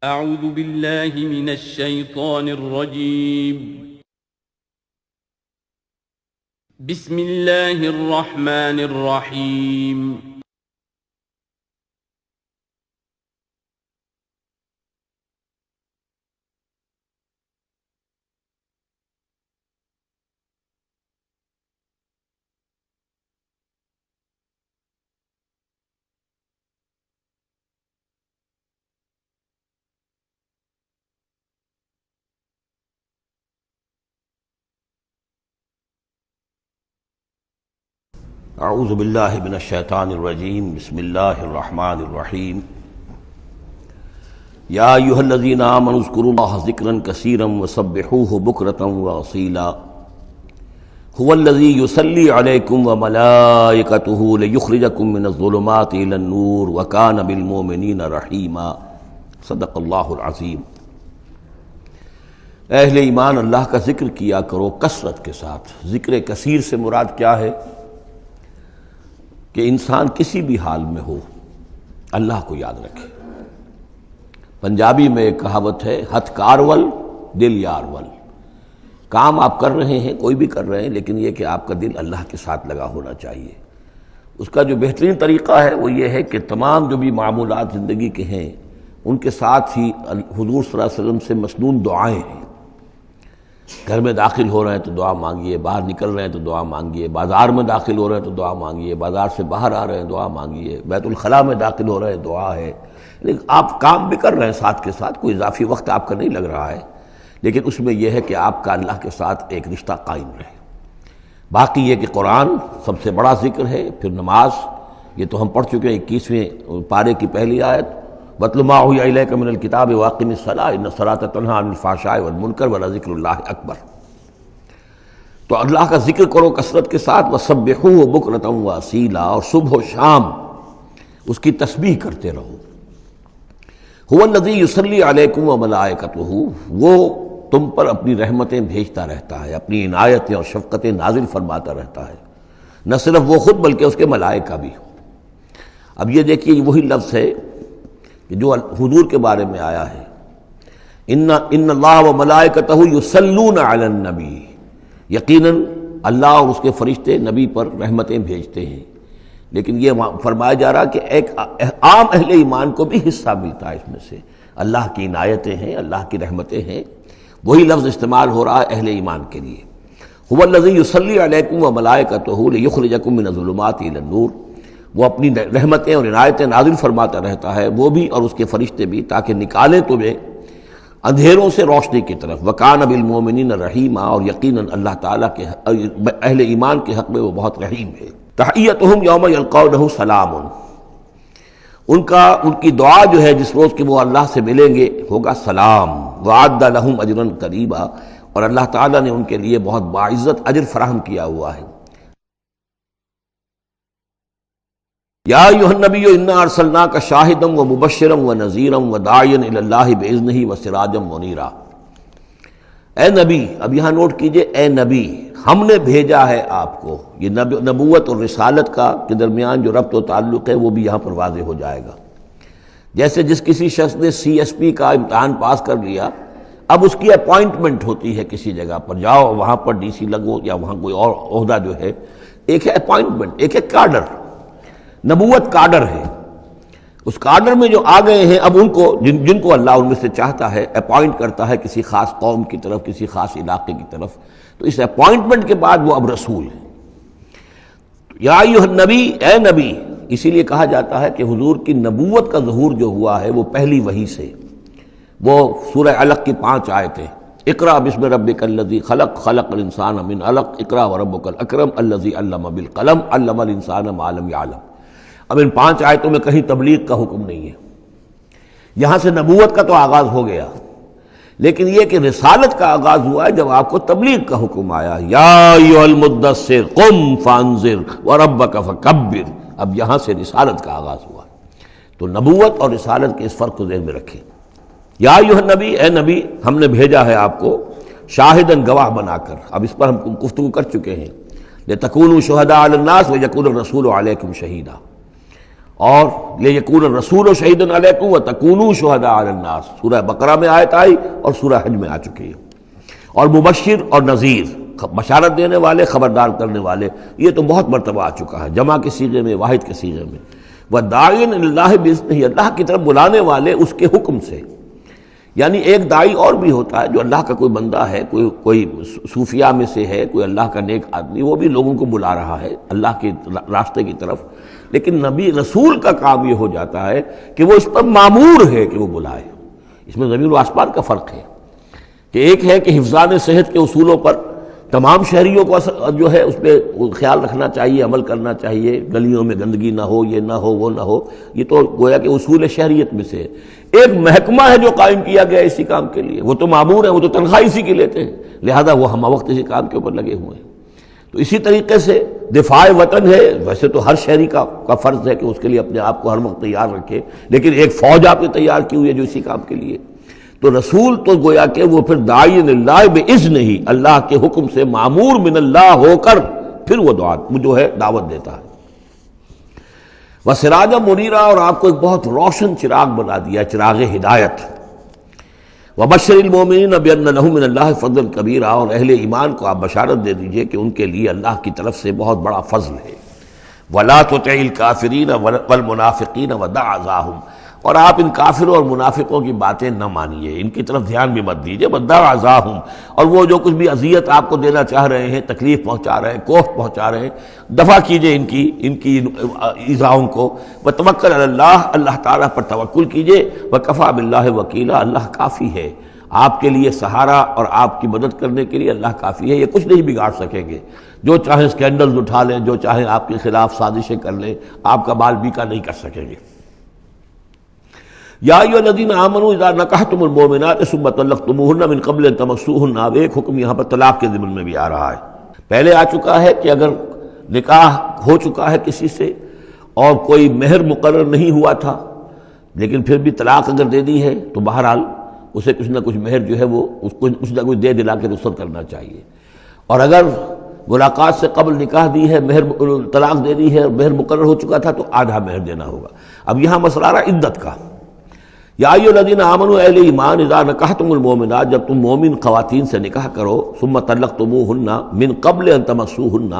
أعوذ بالله من الشيطان الرجيم. بسم الله الرحمن الرحيم. اعوذ باللہ من الشیطان الرجیم بسم اللہ الرحمن الرحیم یا ایھا الذین آمنوا اذکروا اللہ ذکرا کثیرا وسبحوہ بکرۃ واصیلا هو الذی یصلی علیکم وملائکتہ لیخرجکم من الظلمات الی النور وکان بالمؤمنین رحیما۔ صدق اللہ العظیم۔ اہل ایمان اللہ کا ذکر کیا کرو کثرت کے ساتھ۔ ذکر کثیر سے مراد کیا ہے؟ کہ انسان کسی بھی حال میں ہو اللہ کو یاد رکھے۔ پنجابی میں ایک کہاوت ہے، ہتھ کارول دل یارول۔ کام آپ کر رہے ہیں، کوئی بھی کر رہے ہیں، لیکن یہ کہ آپ کا دل اللہ کے ساتھ لگا ہونا چاہیے۔ اس کا جو بہترین طریقہ ہے وہ یہ ہے کہ تمام جو بھی معمولات زندگی کے ہیں ان کے ساتھ ہی حضور صلی اللہ علیہ وسلم سے مسنون دعائیں ہیں۔ گھر میں داخل ہو رہے ہیں تو دعا مانگیے، باہر نکل رہے ہیں تو دعا مانگیے، بازار میں داخل ہو رہے ہیں تو دعا مانگیے، بازار سے باہر آ رہے ہیں دعا مانگیے، بیت الخلاء میں داخل ہو رہے ہیں دعا ہے۔ لیکن آپ کام بھی کر رہے ہیں ساتھ کے ساتھ، کوئی اضافی وقت آپ کا نہیں لگ رہا ہے، لیکن اس میں یہ ہے کہ آپ کا اللہ کے ساتھ ایک رشتہ قائم رہے۔ باقی یہ کہ قرآن سب سے بڑا ذکر ہے، پھر نماز، یہ تو ہم پڑھ چکے ہیں 21ویں پارے کی پہلی آیت، وَاتْلُ مَا أُوحِيَ إِلَيْكَ مِنَ الْكِتَابِ وَأَقِمِ الصَّلَاةَ إِنَّ الصَّلَاةَ تَنْهَىٰ عَنِ الْفَحْشَاءِ وَالْمُنكَرِ وَلَذِكْرُ اللَّهِ أَكْبَرُ۔ تو اللہ کا ذکر کرو کثرت کے ساتھ، وَسَبِّحُوهُ بُكْرَةً وَأَصِيلًا، اور صبح و شام اس کی تسبیح کرتے رہو۔ هُوَ الَّذِي يُصَلِّي عَلَيْكُمْ وَمَلَائِكَتُهُ، وہ تم پر اپنی رحمتیں بھیجتا رہتا ہے، اپنی عنایتیں اور شفقتیں نازل فرماتا رہتا ہے، نہ صرف وہ خود بلکہ اس کے ملائکہ بھی۔ اب یہ دیکھیے وہی لفظ ہے کہ جو حضور کے بارے میں آیا ہے، ان اللہ وملائکتہ یصلون علی النبی، یقیناً اللہ اور اس کے فرشتے نبی پر رحمتیں بھیجتے ہیں۔ لیکن یہ فرمایا جا رہا کہ ایک عام اہل ایمان کو بھی حصہ ملتا ہے اس میں سے، اللہ کی عنایتیں ہیں، اللہ کی رحمتیں ہیں۔ وہی لفظ استعمال ہو رہا ہے اہل ایمان کے لیے۔ هو الذی یصلی علیکم وملائکتہ لیخرجکم من الظلمات الی النور، وہ اپنی رحمتیں اور عنایتیں نازل فرماتا رہتا ہے، وہ بھی اور اس کے فرشتے بھی، تاکہ نکالیں تمہیں اندھیروں سے روشنی کی طرف۔ وَكَانَ بِالْمُؤْمِنِينَ رَحِيمًا، اور یقیناً اللہ تعالیٰ کے اہل ایمان کے حق میں وہ بہت رحیم ہے۔ تحیتہم یوم یلقونہ سلام، ان کی دعا جو ہے جس روز کہ وہ اللہ سے ملیں گے ہوگا سلام۔ وَأَعَدَّ لَهُمْ أَجْرًا قَرِيبًا، اور اللہ تعالیٰ نے ان کے لیے بہت باعزت اجر فراہم کیا ہوا ہے۔ یا ایھا النبی انا ارسلناک شاہدا ومبشرا ونذیرا وداعیا الی اللہ باذنہ وسراجا منیرا۔ اے نبی، اب یہاں نوٹ کیجئے، اے نبی، ہم نے بھیجا ہے آپ کو۔ یہ نبوت اور رسالت کا کے درمیان جو ربط و تعلق ہے وہ بھی یہاں پر واضح ہو جائے گا۔ جیسے جس کسی شخص نے CSP کا امتحان پاس کر لیا، اب اس کی اپوائنٹمنٹ ہوتی ہے کسی جگہ پر، جاؤ وہاں پر DC لگو یا وہاں کوئی اور عہدہ جو ہے، ایک ہے اپوائنٹمنٹ، ایک ہے کارڈر۔ نبوت کارڈر ہے، اس کارڈر میں جو آ گئے ہیں اب ان کو جن کو اللہ ان میں سے چاہتا ہے اپوائنٹ کرتا ہے کسی خاص قوم کی طرف، کسی خاص علاقے کی طرف، تو اس اپوائنٹمنٹ کے بعد وہ اب رسول ہے۔ یا ایھا النبی، اے نبی، اسی لیے کہا جاتا ہے کہ حضور کی نبوت کا ظہور جو ہوا ہے وہ پہلی وحی سے۔ وہ سورہ علق کی 5 آیتیں، اقرأ بسم ربک الذی خلق، خلق الانسان من علق، اقرأ وربک الاکرم الذی علم بالقلم، علم الانسان ما لم یعلم۔ اب ان 5 آیتوں میں کہیں تبلیغ کا حکم نہیں ہے، یہاں سے نبوت کا تو آغاز ہو گیا، لیکن یہ کہ رسالت کا آغاز ہوا ہے جب آپ کو تبلیغ کا حکم آیا، یا ایھا المدثر قم فانذر وربک فکبر۔ اب یہاں سے رسالت کا آغاز ہوا، تو نبوت اور رسالت کے اس فرق کو ذہن میں رکھیں۔ یا ایھا النبی، اے نبی، ہم نے بھیجا ہے آپ کو شاہداً، گواہ بنا کر۔ اب اس پر ہم گفتگو کر چکے ہیں، لتکونوا شہداء علی الناس ویکون الرسول علیکم شہیدا۔ اور لیکون الرسول شہیدا علیکم وتکونوا شہداء علی الناس، سورہ بقرہ میں آیت آئی اور سورہ حج میں آ چکی ہے۔ اور مبشر اور نذیر، بشارت دینے والے، خبردار کرنے والے، یہ تو بہت مرتبہ آ چکا ہے، جمع کے صیغے میں، واحد کے صیغے میں۔ وَدَاعٍ إِلَى اللَّهِ بِإِذْنِهِ، اللہ کی طرف بلانے والے اس کے حکم سے۔ یعنی ایک داعی اور بھی ہوتا ہے جو اللہ کا کوئی بندہ ہے، کوئی صوفیاء میں سے ہے، کوئی اللہ کا نیک آدمی، وہ بھی لوگوں کو بلا رہا ہے اللہ کے راستے کی طرف، لیکن نبی رسول کا کام یہ ہو جاتا ہے کہ وہ اس پر مامور ہے کہ وہ بلائے۔ اس میں زمین و آسمان کا فرق ہے کہ ایک ہے کہ حفظان صحت کے اصولوں پر تمام شہریوں کو جو ہے اس پہ خیال رکھنا چاہیے، عمل کرنا چاہیے، گلیوں میں گندگی نہ ہو، یہ نہ ہو، وہ نہ ہو، یہ تو گویا کہ اصول شہریت میں سے ہے۔ ایک محکمہ ہے جو قائم کیا گیا اسی کام کے لیے، وہ تو مامور ہیں، وہ تو تنخواہ اسی کی لیتے ہیں، لہذا وہ ہم وقت اسی کام کے اوپر لگے ہوئے ہیں۔ تو اسی طریقے سے دفاع وطن ہے، ویسے تو ہر شہری کا فرض ہے کہ اس کے لیے اپنے آپ کو ہر وقت تیار رکھے، لیکن ایک فوج آپ نے تیار کی ہوئی ہے جو اسی کام کے لیے۔ تو رسول تو گویا کہ وہ پھر داعی اللہ باذنہ، اللہ کے حکم سے مامور من اللہ ہو کر پھر وہ جو ہے دعوت دیتا ہے۔ وسراجا منیرا، اور آپ کو ایک بہت روشن چراغ بنا دیا، چراغ ہدایت۔ وبشر المؤمنین بان لهم من اللہ فضل کبیرا، اور اہل ایمان کو آپ بشارت دے دیجئے کہ ان کے لیے اللہ کی طرف سے بہت بڑا فضل ہے۔ ولا تطع الکافرین والمنافقین ودع اذاہم، اور آپ ان کافروں اور منافقوں کی باتیں نہ مانیے، ان کی طرف دھیان بھی مت دیجیے۔ ودع اذاہم، اور وہ جو کچھ بھی اذیت آپ کو دینا چاہ رہے ہیں، تکلیف پہنچا رہے ہیں، کوفت پہنچا رہے ہیں، دفع کیجیے ان کی ایذاؤں کو۔ وتوکل علی اللہ، اللہ تعالیٰ پر توکل کیجیے۔ وکفیٰ باللہ وکیلا، اللہ کافی ہے آپ کے لیے سہارا، اور آپ کی مدد کرنے کے لیے اللہ کافی ہے۔ یہ کچھ نہیں بگاڑ سکیں گے، جو چاہیں اسکینڈلز اٹھا لیں، جو چاہیں آپ کے خلاف سازشیں کر لیں، آپ کا بال بیکا نہیں کر سکیں گے۔ یا ایھا الذین آمنوا اذا نکحتم المؤمنات ثم طلقتموہن من قبل ان تمسوہن، اب ایک حکم یہاں پر طلاق کے ضمن میں بھی آ رہا ہے۔ پہلے آ چکا ہے کہ اگر نکاح ہو چکا ہے کسی سے اور کوئی مہر مقرر نہیں ہوا تھا، لیکن پھر بھی طلاق اگر دے دی ہے تو بہرحال اسے کچھ نہ کچھ مہر جو ہے وہ اس کو کچھ نہ کچھ دے دلا کے رخصت کرنا چاہیے۔ اور اگر ملاقات سے قبل نکاح دی ہے، مہر طلاق دے دی ہے، مہر مقرر ہو چکا تھا تو آدھا مہر دینا ہوگا۔ اب یہاں مسئلہ آ رہا عدت کا۔ یا ایھا الذین آمنوا، اہل ایمان، اذا نکحتم المؤمنات، جب تم مومن خواتین سے نکاح کرو، ثم طلقتموہن من قبل ان تمسوہن،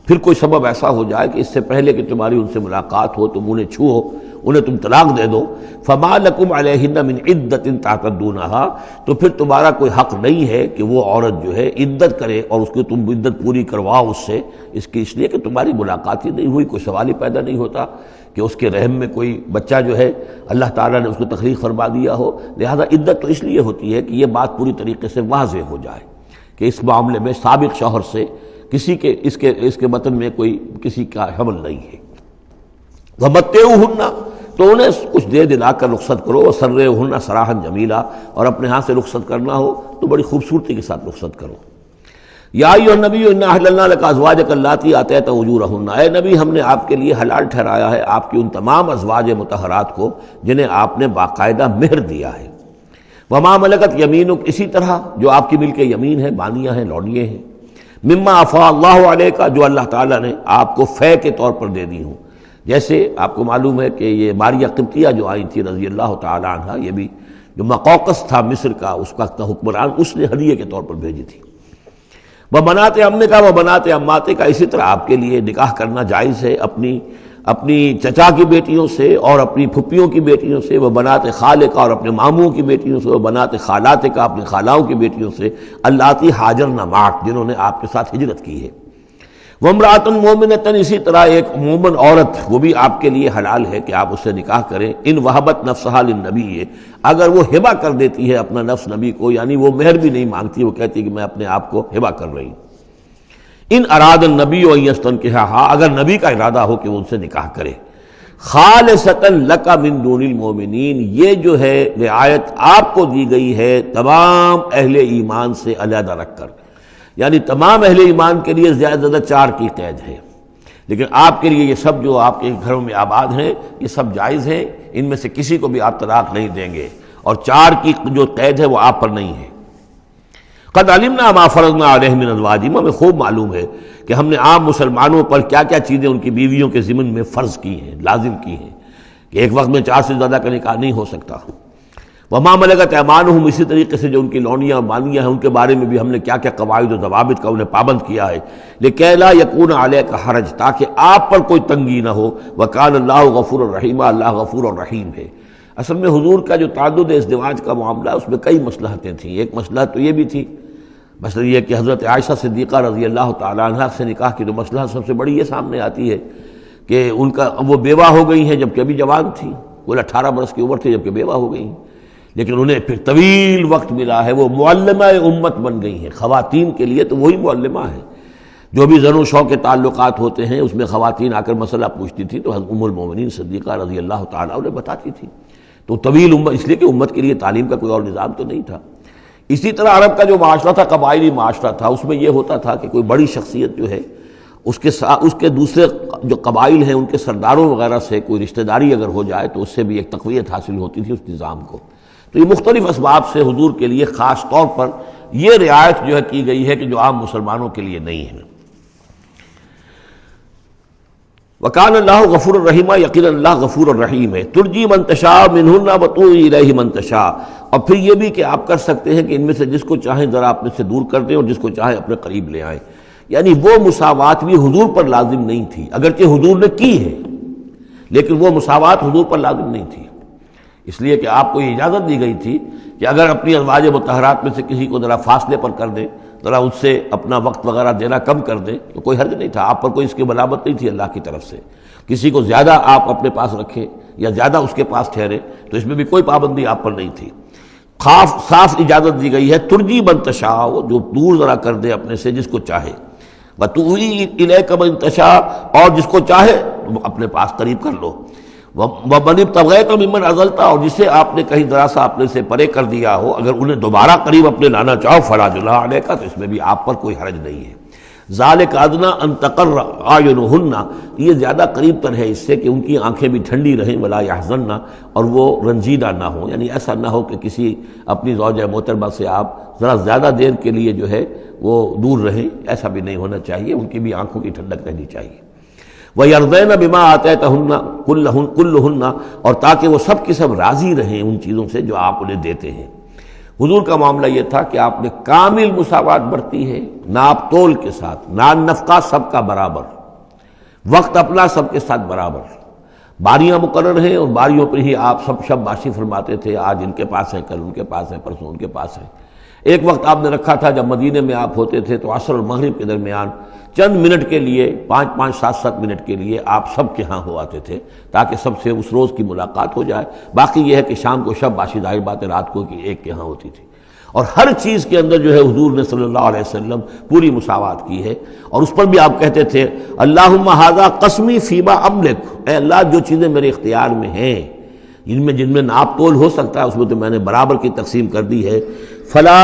پھر کوئی سبب ایسا ہو جائے کہ اس سے پہلے کہ تمہاری ان سے ملاقات ہو، تم انہیں چھو، انہیں تم طلاق دے دو، فما لکم علیہن من عدۃ تعتدونہا، تو پھر تمہارا کوئی حق نہیں ہے کہ وہ عورت جو ہے عدت کرے اور اس کو تم عدت پوری کرواؤ اس سے، اس لیے کہ تمہاری ملاقات ہی نہیں ہوئی، کوئی سوال ہی پیدا نہیں ہوتا کہ اس کے رحم میں کوئی بچہ جو ہے اللہ تعالیٰ نے اس کو تخلیق فرما دیا ہو۔ لہذا عدت تو اس لیے ہوتی ہے کہ یہ بات پوری طریقے سے واضح ہو جائے کہ اس معاملے میں سابق شوہر سے کسی کے اس کے وطن میں کوئی کسی کا حمل نہیں ہے۔ ومتعوہن، تو انہیں کچھ دے دلا کر رخصت کرو، وسرحوہن سراحا جمیلا، اور اپنے ہاں سے رخصت کرنا ہو تو بڑی خوبصورتی کے ساتھ رخصت کرو۔ یا ایھا النبی انا احللنا لک ازواجک اللاتی آتیت اجورہن، اے نبی ہم نے آپ کے لیے حلال ٹھہرایا ہے آپ کی ان تمام ازواج مطہرات کو جنہیں آپ نے باقاعدہ مہر دیا ہے۔ وما ملکت یمینک، اسی طرح جو آپ کی ملک یمین ہے، بانیاں ہیں، لونڈیے ہیں۔ مما افاء اللہ علیک، جو اللہ تعالیٰ نے آپ کو فے کے طور پر دے دی ہوں، جیسے آپ کو معلوم ہے کہ یہ ماریہ قبطیہ جو آئی تھی رضی اللہ تعالیٰ عنہ، یہ بھی جو مقوقس تھا مصر کا اس وقت کا حکمران، اس نے ہدیے کے طور پر بھیجی تھی۔ وہ بنات امنے کا، وہ بنات اماتے کا، اسی طرح آپ کے لیے نکاح کرنا جائز ہے اپنی چچا کی بیٹیوں سے اور اپنی پھپھیوں کی بیٹیوں سے، وہ بنات خالے کا، اور اپنے ماموں کی بیٹیوں سے، وہ بنات خالات کا، اپنی خالاؤں کی بیٹیوں سے، اللاتی ہاجرن معک، جنہوں نے آپ کے ساتھ ہجرت کی ہے۔ وامرأۃ مومنۃ، اسی طرح ایک مومن عورت، وہ بھی آپ کے لیے حلال ہے کہ آپ اس سے نکاح کریں۔ ان وہبت نفسہا للنبی، اگر وہ ہبہ کر دیتی ہے اپنا نفس نبی کو، یعنی وہ مہر بھی نہیں مانگتی، وہ کہتی کہ میں اپنے آپ کو ہبہ کر رہی ہوں۔ ان اراد النبی ان یستنکحھا، اگر نبی کا ارادہ ہو کہ وہ ان سے نکاح کرے۔ خالصۃ لک من دون المؤمنین، یہ جو ہے رعایت آپ کو دی گئی ہے تمام اہل ایمان سے علیحدہ رکھ کر، یعنی تمام اہل ایمان کے لیے زیادہ زیادہ 4 کی قید ہے، لیکن آپ کے لیے یہ سب جو آپ کے گھروں میں آباد ہیں یہ سب جائز ہیں، ان میں سے کسی کو بھی آپ طلاق نہیں دیں گے، اور 4 کی جو قید ہے وہ آپ پر نہیں ہے۔ قد علمنا ما فرضنا علیہم من ازواجہم، ہمیں خوب معلوم ہے کہ ہم نے عام مسلمانوں پر کیا کیا چیزیں ان کی بیویوں کے ضمن میں فرض کی ہیں، لازم کی ہیں۔ کہ ایک وقت میں 4 سے زیادہ کا نکاح نہیں ہو سکتا۔ وما ملکت ایمانہم، اسی طریقے سے جو ان کی لونیاں مانیاں ہیں ان کے بارے میں بھی ہم نے کیا کیا قواعد و ضوابط کا انہیں پابند کیا ہے، لکھی لا یکون علیک حرج، تاکہ آپ پر کوئی تنگی نہ ہو، وکان اللہ غفور الرحیم، اللہ غفور الرحیم ہے۔ اصل میں حضور کا جو تعدد ازدواج کا معاملہ اس میں کئی مصلحتیں تھیں۔ ایک مصلحت تو یہ بھی تھی، مثلا یہ کہ حضرت عائشہ صدیقہ رضی اللہ تعالی عنہ سے نکاح کی جو مصلحت سب سے بڑی یہ سامنے آتی ہے کہ ان کا وہ بیوہ ہو گئی ہیں جبکہ ابھی جوان تھی، وہ 18 برس کی عمر تھی جبکہ بیوہ ہو گئی ہیں، لیکن انہیں پھر طویل وقت ملا ہے، وہ معلمہ امت بن گئی ہیں۔ خواتین کے لیے تو وہی معلمہ ہے، جو بھی زن و شو کے تعلقات ہوتے ہیں اس میں خواتین آ کر مسئلہ پوچھتی تھی تو ام المومنین صدیقہ رضی اللہ تعالیٰ انہیں بتاتی تھی۔ تو طویل امت، اس لیے کہ امت کے لیے تعلیم کا کوئی اور نظام تو نہیں تھا۔ اسی طرح عرب کا جو معاشرہ تھا قبائلی معاشرہ تھا، اس میں یہ ہوتا تھا کہ کوئی بڑی شخصیت جو ہے اس کے دوسرے جو قبائل ہیں ان کے سرداروں وغیرہ سے کوئی رشتہ داری اگر ہو جائے تو اس سے بھی ایک تقویت حاصل ہوتی تھی اس نظام کو۔ تو یہ مختلف اسباب سے حضور کے لیے خاص طور پر یہ رعایت جو ہے کی گئی ہے کہ جو عام مسلمانوں کے لیے نہیں ہے۔ وکان اللہ غفور الرحیم، یقینا اللہ غفور الرحیم ہے۔ ترجی من تشاء منہن وتؤوی الیہ من تشاء، اور پھر یہ بھی کہ آپ کر سکتے ہیں کہ ان میں سے جس کو چاہیں ذرا اپنے سے دور کر دیں اور جس کو چاہیں اپنے قریب لے آئیں۔ یعنی وہ مساوات بھی حضور پر لازم نہیں تھی، اگرچہ حضور نے کی ہے لیکن وہ مساوات حضور پر لازم نہیں تھی، اس لیے کہ آپ کو یہ اجازت دی گئی تھی کہ اگر اپنی ازواج مطہرات میں سے کسی کو ذرا فاصلے پر کر دیں، ذرا اس سے اپنا وقت وغیرہ دینا کم کر دیں تو کوئی حرج نہیں تھا، آپ پر کوئی اس کی ملامت نہیں تھی اللہ کی طرف سے۔ کسی کو زیادہ آپ اپنے پاس رکھیں یا زیادہ اس کے پاس ٹھہرے تو اس میں بھی کوئی پابندی آپ پر نہیں تھی۔ صاف اجازت دی گئی ہے ترجی من تشاء، جو دور ذرا کر دے اپنے سے جس کو چاہے، وتؤوی الیک من تشاء، اور جس کو چاہے اپنے پاس قریب کر لو، ومن ابتغیت ممن عزلت، اور جسے آپ نے کہیں ذرا سا اپنے سے پرے کر دیا ہو اگر انہیں دوبارہ قریب اپنے لانا چاہو فلا جناح علیک، تو اس میں بھی آپ پر کوئی حرج نہیں ہے۔ ذالک ادنیٰ ان تقر اعینہن، یہ زیادہ قریب تر ہے اس سے کہ ان کی آنکھیں بھی ٹھنڈی رہیں، ولا یحزن، اور وہ رنجیدہ نہ ہوں، یعنی ایسا نہ ہو کہ کسی اپنی زوجہ محترمہ سے آپ ذرا زیادہ دیر کے لیے جو ہے وہ دور رہیں، ایسا بھی نہیں ہونا چاہیے، ان کی بھی آنکھوں کی ٹھنڈک رہنی چاہیے۔ وَيَرْضَيْنَ بِمَا آتَيْتَهُنَّ كُلُّهُنَّ، اور تاکہ وہ سب کی سب راضی رہیں ان چیزوں سے جو آپ انہیں دیتے ہیں۔ حضور کا معاملہ یہ تھا کہ آپ نے کامل مساوات برتی ہے، ناپ تول کے ساتھ، نان نفقہ سب کا برابر، وقت اپنا سب کے ساتھ برابر، باریاں مقرر ہیں اور باریوں پر ہی آپ سب شب باشی فرماتے تھے، آج ان کے پاس ہے، کل ان کے پاس ہے، پرسوں ان کے پاس ہے۔ ایک وقت آپ نے رکھا تھا جب مدینے میں آپ ہوتے تھے تو عصر اور مغرب کے درمیان چند منٹ کے لیے، 5-5 7-7 منٹ کے لیے آپ سب کے ہاں ہو آتے تھے تاکہ سب سے اس روز کی ملاقات ہو جائے۔ باقی یہ ہے کہ شام کو شب باشی، ظاہر بات ہے رات کو کہ ایک کے ہاں ہوتی تھی، اور ہر چیز کے اندر جو ہے حضور نے صلی اللہ علیہ وسلم پوری مساوات کی ہے۔ اور اس پر بھی آپ کہتے تھے اللہم ھذا قسمی فیما املک، اے اللہ جو چیزیں میرے اختیار میں ہیں، جن میں ناپ تول ہو سکتا ہے اس میں تو میں نے برابر کی تقسیم کر دی ہے، فلا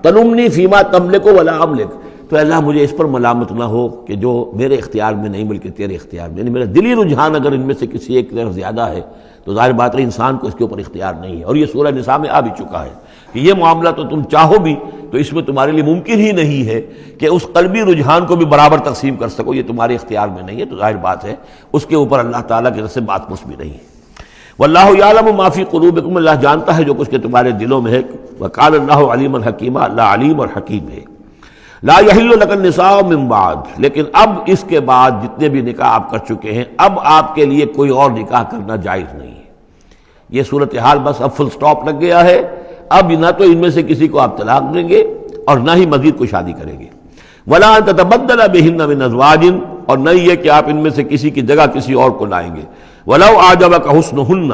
تلمنی فیما تملک ولا املک، تو اللہ مجھے اس پر ملامت نہ ہو کہ جو میرے اختیار میں نہیں بلکہ تیرے اختیار میں، یعنی میرا دلی رجحان اگر ان میں سے کسی ایک طرف زیادہ ہے تو ظاہر بات ہے انسان کو اس کے اوپر اختیار نہیں ہے، اور یہ سورہ نساء میں آ بھی چکا ہے کہ یہ معاملہ تو تم چاہو بھی تو اس میں تمہارے لیے ممکن ہی نہیں ہے کہ اس قلبی رجحان کو بھی برابر تقسیم کر سکو، یہ تمہارے اختیار میں نہیں ہے، تو ظاہر بات ہے اس کے اوپر اللہ تعالیٰ کی طرف سے بات کچھ بھی نہیں ہے۔ واللہ یعلم ما فی قلوبکم، اللہ جانتا ہے جو کچھ کہ تمہارے دلوں میں ہے، وقال اللہ علیما حکیما، اللہ علیم اور حکیم ہے۔ لا یحل لک النساء من بعد، لیکن اب اس کے بعد جتنے بھی نکاح آپ کر چکے ہیں اب آپ کے لیے کوئی اور نکاح کرنا جائز نہیں ہے۔ یہ صورتحال بس اب فل سٹاپ لگ گیا ہے، اب نہ تو ان میں سے کسی کو آپ طلاق دیں گے اور نہ ہی مزید کوئی شادی کریں گے۔ ولا ان تتبدل بہن من ازواج، اور نہ یہ کہ آپ ان میں سے کسی کی جگہ کسی اور کو لائیں گے۔ ولو اعجبک حسنہن،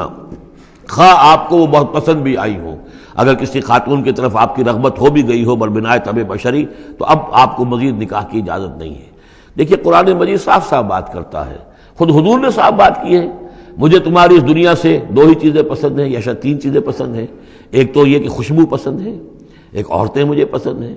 خواہ آپ کو وہ بہت پسند بھی آئی ہو، اگر کسی خاتون کی طرف آپ کی رغبت ہو بھی گئی ہو بربنائے طبع بشری، تو اب آپ کو مزید نکاح کی اجازت نہیں ہے۔ دیکھیے قرآن مجید صاف صاف بات کرتا ہے، خود حضور نے صاف بات کی ہے، مجھے تمہاری اس دنیا سے 2 ہی چیزیں پسند ہیں یا شاید 3 چیزیں پسند ہیں، ایک تو یہ کہ خوشبو پسند ہے، ایک عورتیں مجھے پسند ہیں۔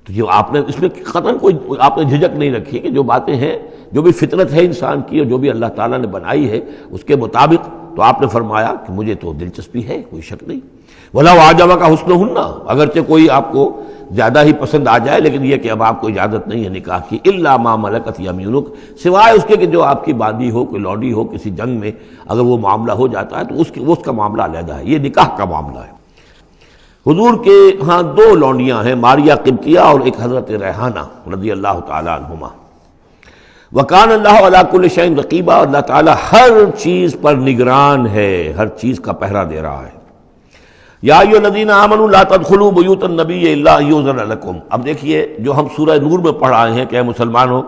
تو جو آپ نے اس میں قطعاً کوئی آپ نے جھجک نہیں رکھی کہ جو باتیں ہیں، جو بھی فطرت ہے انسان کی اور جو بھی اللہ تعالیٰ نے بنائی ہے اس کے مطابق، تو آپ نے فرمایا کہ مجھے تو دلچسپی ہے، کوئی شک نہیں۔ وَلَوْ أَعْجَبَكَ حُسْنُهُنَّ، اگرچہ کوئی آپ کو زیادہ ہی پسند آ جائے، لیکن یہ کہ اب آپ کو اجازت نہیں ہے نکاح کی، إِلَّا مَا مَلَكَتْ يَمِينُكَ، سوائے اس کے کہ جو آپ کی باندھی ہو، کوئی لوڈی ہو، کسی جنگ میں اگر وہ معاملہ ہو جاتا ہے تو اس کا معاملہ علیحدہ ہے، یہ نکاح کا معاملہ ہے۔ حضور کے ہاں دو لونڈیاں ہیں، ماریہ قبطیہ اور ایک حضرت ریحانہ رضی اللہ تعالیٰ عنہما۔ وَكَانَ اللَّهُ عَلَىٰ كُلِّ شَيْءٍ رَقِيبًا، اللہ تعالیٰ ہر چیز پر نگران ہے، ہر چیز کا پہرا دے رہا ہے۔ یا ایھا الذین آمنوا لا تدخلوا بیوت النبی الا ان یؤذن لکم، اب دیکھیے جو ہم سورہ نور میں پڑھ آئے ہیں کہ اے مسلمانوں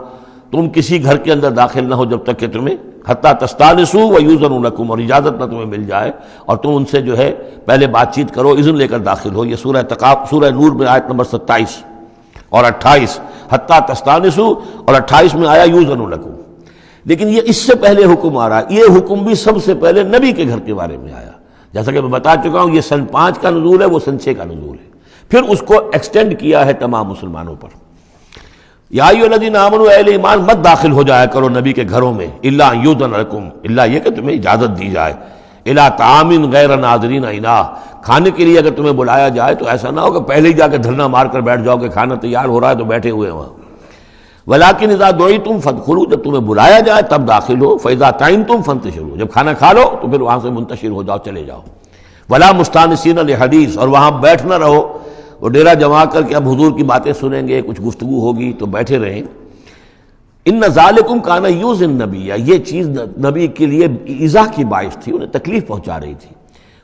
تم کسی گھر کے اندر داخل نہ ہو جب تک کہ تمہیں حتیٰ تستانسوا ویؤذن لکم، اور اجازت نہ تمہیں مل جائے اور تم ان سے جو ہے پہلے بات چیت کرو، اذن لے کر داخل ہو۔ یہ سورہ نور میں آیت نمبر 27 اور 28، حتیٰ تستانسوا، اور 28 میں آیا یؤذن لکم۔ لیکن یہ اس سے پہلے حکم آ رہا ہے، یہ حکم بھی سب سے پہلے نبی کے گھر کے بارے میں آیا، جیسا کہ میں بتا چکا ہوں یہ سن 5 کا نزول ہے، وہ سن 6 کا نزول ہے، پھر اس کو ایکسٹینڈ کیا ہے تمام مسلمانوں پر۔ یا ایھا الذین آمنوا، اہل ایمان مت داخل ہو جایا کرو نبی کے گھروں میں، الا ان یؤذن لکم، الا یہ کہ تمہیں اجازت دی جائے، الی طعام غیر ناظرین اناہ، کھانے کے لیے اگر تمہیں بلایا جائے تو ایسا نہ ہو کہ پہلے ہی جا کے دھرنا مار کر بیٹھ جاؤ کہ کھانا تیار ہو رہا ہے تو بیٹھے ہوئے ہیں وہاں۔ ولیکن اذا دعیتم فادخلوا، جب تمہیں بلایا جائے تب داخل ہو، فاذا طعمتم فانتشروا، جب کھانا کھا لو تو پھر وہاں سے منتشر ہو جاؤ، چلے جاؤ۔ ولا مستانسین لحدیث، اور وہاں بیٹھ نہ رہو وہ ڈیرا جما کر کے اب حضور کی باتیں سنیں گے، کچھ گفتگو ہوگی تو بیٹھے رہیں۔ ان ذالکم کان یؤذی النبی، یہ چیز نبی کے لیے ایذا کی باعث تھی، انہیں تکلیف پہنچا رہی تھی۔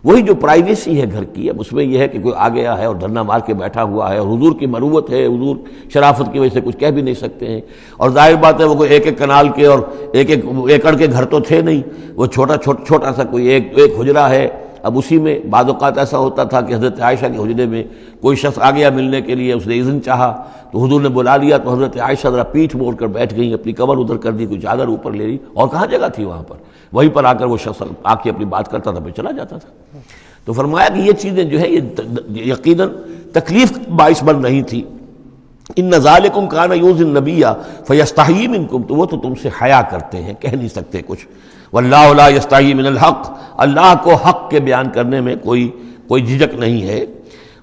وہی جو پرائیویسی ہے گھر کی، اب اس میں یہ ہے کہ کوئی آ گیا ہے اور دھرنا مار کے بیٹھا ہوا ہے، اور حضور کی مروت ہے، حضور شرافت کی وجہ سے کچھ کہہ بھی نہیں سکتے ہیں، اور ظاہر بات ہے وہ کوئی ایک کنال کے اور ایک ایکڑ کے گھر تو تھے نہیں، وہ چھوٹا سا کوئی ایک حجرہ ہے۔ اب اسی میں بعض اوقات ایسا ہوتا تھا کہ حضرت عائشہ کے حجرے میں کوئی شخص آ گیا ملنے کے لیے، اس نے اذن چاہا تو حضور نے بلا لیا، تو حضرت عائشہ ذرا پیٹھ موڑ کر بیٹھ گئی، اپنی کمر ادھر کر دی، کوئی چادر اوپر لے لی، اور کہاں جگہ تھی وہاں پر، وہیں پر آ کر وہ شخص آ کے اپنی بات کرتا تھا، پھر چلا جاتا تھا۔ تو فرمایا کہ یہ چیزیں جو ہے یہ یقیناً تکلیف باعث بن رہی تھی۔ ان ذالکم کان یؤذی النبی فیستحیی منکم، تو وہ تو تم سے حیا کرتے ہیں، کہہ نہیں سکتے کچھ۔ واللہ لا یستحیی من الحق، اللہ کو حق کے بیان کرنے میں کوئی جھجک نہیں ہے۔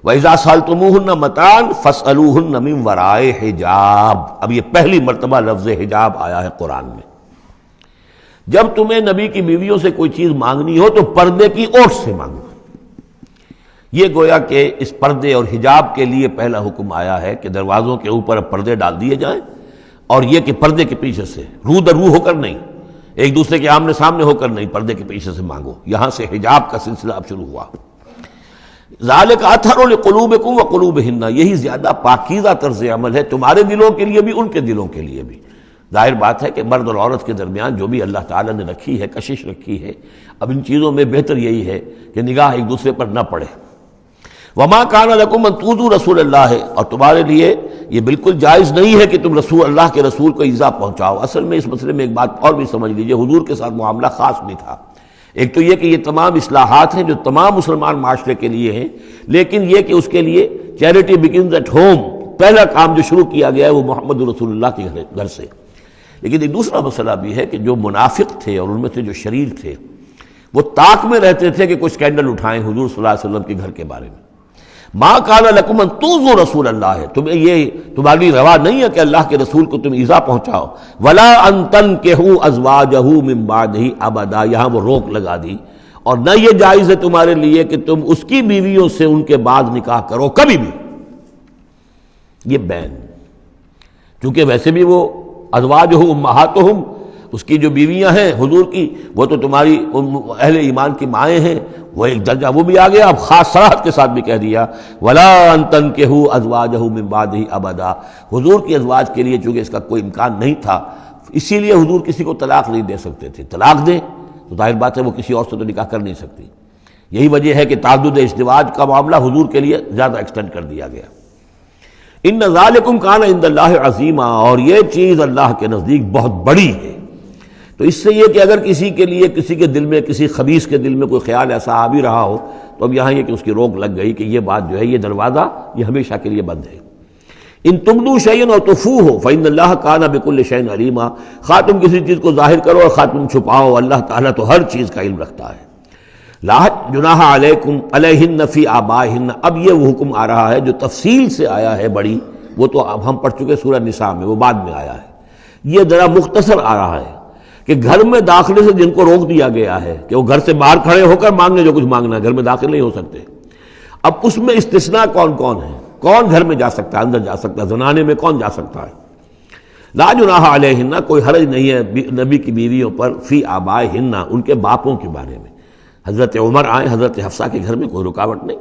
وَإِذَا سَأَلْتُمُوهُنَّ مَتَاعًا فَاسْأَلُوهُنَّ مِنْ وَرَاءِ حجاب، اب یہ پہلی مرتبہ لفظ حجاب آیا ہے قرآن میں۔ جب تمہیں نبی کی بیویوں سے کوئی چیز مانگنی ہو تو پردے کی اوٹ سے مانگو۔ یہ گویا کہ اس پردے اور حجاب کے لیے پہلا حکم آیا ہے کہ دروازوں کے اوپر پردے ڈال دیے جائیں، اور یہ کہ پردے کے پیچھے سے رو در رو ہو کر نہیں، ایک دوسرے کے آمنے سامنے ہو کر نہیں، پردے کے پیچھے سے مانگو۔ یہاں سے حجاب کا سلسلہ اب شروع ہوا۔ ذالک اطہر لقلوبکم وقلوبہن، یہی زیادہ پاکیزہ طرز عمل ہے تمہارے دلوں کے لیے بھی، ان کے دلوں کے لیے بھی۔ ظاہر بات ہے کہ مرد اور عورت کے درمیان جو بھی اللہ تعالیٰ نے رکھی ہے، کشش رکھی ہے، اب ان چیزوں میں بہتر یہی ہے کہ نگاہ ایک دوسرے پر نہ پڑے۔ وما کان لکم ان تؤذوا رسول اللہ، اور تمہارے لیے یہ بالکل جائز نہیں ہے کہ تم اللہ کے رسول کو ایذا پہنچاؤ۔ اصل میں اس مسئلے میں ایک بات اور بھی سمجھ لیجئے، حضور کے ساتھ معاملہ خاص بھی تھا۔ ایک تو یہ کہ یہ تمام اصلاحات ہیں جو تمام مسلمان معاشرے کے لیے ہیں، لیکن یہ کہ اس کے لیے چیریٹی بگنز ایٹ ہوم، پہلا کام جو شروع کیا گیا ہے وہ محمد رسول اللہ کے گھر سے۔ لیکن ایک دوسرا مسئلہ بھی ہے کہ جو منافق تھے اور ان میں سے جو شریر تھے، وہ طاق میں رہتے تھے کہ کوئی اسکینڈل اٹھائیں حضور صلی اللہ علیہ وسلم کے گھر کے بارے میں۔ ما کان لکم ان تؤذوا رسول اللہ، تمہیں یہ تمہاری روا نہیں ہے کہ اللہ کے رسول کو تم ایذا پہنچاؤ۔ ولا ان تنکحوا ازواجہ من بعدہ ابدا، یہاں وہ روک لگا دی، اور نہ یہ جائز ہے تمہارے لیے کہ تم اس کی بیویوں سے ان کے بعد نکاح کرو کبھی بھی، یہ بین۔ چونکہ ویسے بھی وہ ازواجہ امہاتہم، اس کی جو بیویاں ہیں حضور کی، وہ تو تمہاری اہل ایمان کی مائیں ہیں، وہ ایک درجہ وہ بھی آ گیا۔ اب خاص صراحت کے ساتھ بھی کہہ دیا ولا ان تنکحوا ازواجہ من بعدہ ابدا، حضور کی ازواج کے لیے چونکہ اس کا کوئی امکان نہیں تھا، اسی لیے حضور کسی کو طلاق نہیں دے سکتے تھے۔ طلاق دیں تو ظاہر بات ہے وہ کسی اور سے تو نکاح کر نہیں سکتی۔ یہی وجہ ہے کہ تعدد ازدواج کا معاملہ حضور کے لیے زیادہ ایکسٹینڈ کر دیا گیا۔ ان ذالکم کان عند اللہ عظیما، اور یہ چیز اللہ کے نزدیک بہت بڑی ہے۔ تو اس سے یہ کہ اگر کسی کے لیے کسی کے دل میں، کسی خبیث کے دل میں کوئی خیال ایسا آ بھی رہا ہو تو اب یہاں یہ کہ اس کی روک لگ گئی کہ یہ بات جو ہے، یہ دروازہ یہ ہمیشہ کے لیے بند ہے۔ ان تبدوا شیئا او تخفوہ فإن اللہ کان بکل شیء علیما، خواہ تم کسی چیز کو ظاہر کرو اور خواہ تم چھپاؤ، اللہ تعالیٰ تو ہر چیز کا علم رکھتا ہے۔ لا جناح علیکم علیہن فی آبائہن، اب یہ وہ حکم آ رہا ہے جو تفصیل سے آیا ہے بڑی، وہ تو اب ہم پڑھ چکے سورہ نساء میں، وہ بعد میں آیا ہے، یہ ذرا مختصر آ رہا ہے کہ گھر میں داخلے سے جن کو روک دیا گیا ہے کہ وہ گھر سے باہر کھڑے ہو کر مانگنے جو کچھ مانگنا ہے، گھر میں داخل نہیں ہو سکتے، اب اس میں استثناء کون کون ہے، کون گھر میں جا سکتا ہے، اندر جا سکتا ہے، زنانے میں کون جا سکتا ہے؟ لا جناح علیہن، کوئی حرج نہیں ہے نبی کی بیویوں پر، فی آبائہن، ان کے باپوں کے بارے میں، حضرت عمر آئیں حضرت حفصہ کے گھر میں کوئی رکاوٹ نہیں،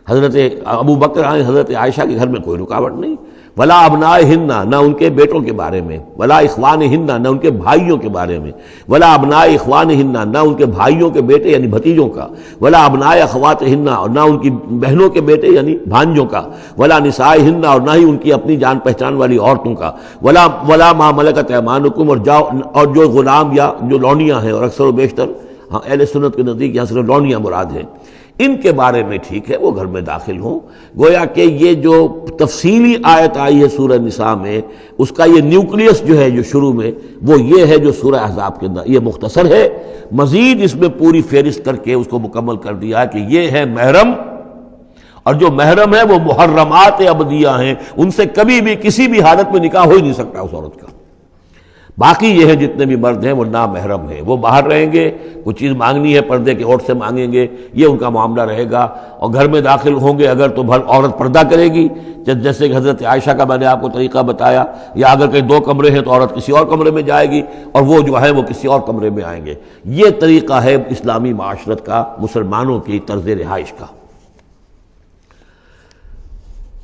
حضرت ابو بکر آئیں حضرت عائشہ کے گھر میں کوئی رکاوٹ نہیں، ولا ابنائہن، نہ ان کے بیٹوں کے بارے میں، ولا اخوانہن، نہ ان کے بھائیوں کے بارے میں، ولا ابناء اخوانہن، نہ ان کے بھائیوں کے بیٹے یعنی بھتیجوں کا، ولا ابناء اخواتہن، اور نہ ان کی بہنوں کے بیٹے یعنی بھانجوں کا، ولا نسائہن، اور نہ ہی ان کی اپنی جان پہچان والی عورتوں کا، ولا ما ملکت ایمانکم، اور جو غلام یا جو لونیاں ہیں، اور اکثر و بیشتر اہل سنت کے نزدیک یہاں صرف لونیاں مراد ہیں، ان کے بارے میں ٹھیک ہے وہ گھر میں داخل ہوں۔ گویا کہ یہ جو تفصیلی آیت آئی ہے سورہ نساء میں، اس کا یہ نیوکلیس جو ہے جو شروع میں، وہ یہ ہے جو سورہ احزاب کے اندر، یہ مختصر ہے، مزید اس میں پوری فہرست کر کے اس کو مکمل کر دیا ہے کہ یہ ہے محرم، اور جو محرم ہے وہ محرمات ابدیہ ہیں، ان سے کبھی بھی کسی بھی حالت میں نکاح ہو ہی نہیں سکتا اس عورت کا۔ باقی یہ ہے جتنے بھی مرد ہیں وہ نامحرم ہیں، وہ باہر رہیں گے، کوئی چیز مانگنی ہے پردے کے اوٹ سے مانگیں گے، یہ ان کا معاملہ رہے گا، اور گھر میں داخل ہوں گے اگر تو عورت پردہ کرے گی، جیسے کہ حضرت عائشہ کا میں نے آپ کو طریقہ بتایا، یا اگر کہیں دو کمرے ہیں تو عورت کسی اور کمرے میں جائے گی اور وہ جو ہے وہ کسی اور کمرے میں آئیں گے۔ یہ طریقہ ہے اسلامی معاشرت کا، مسلمانوں کی طرز رہائش کا۔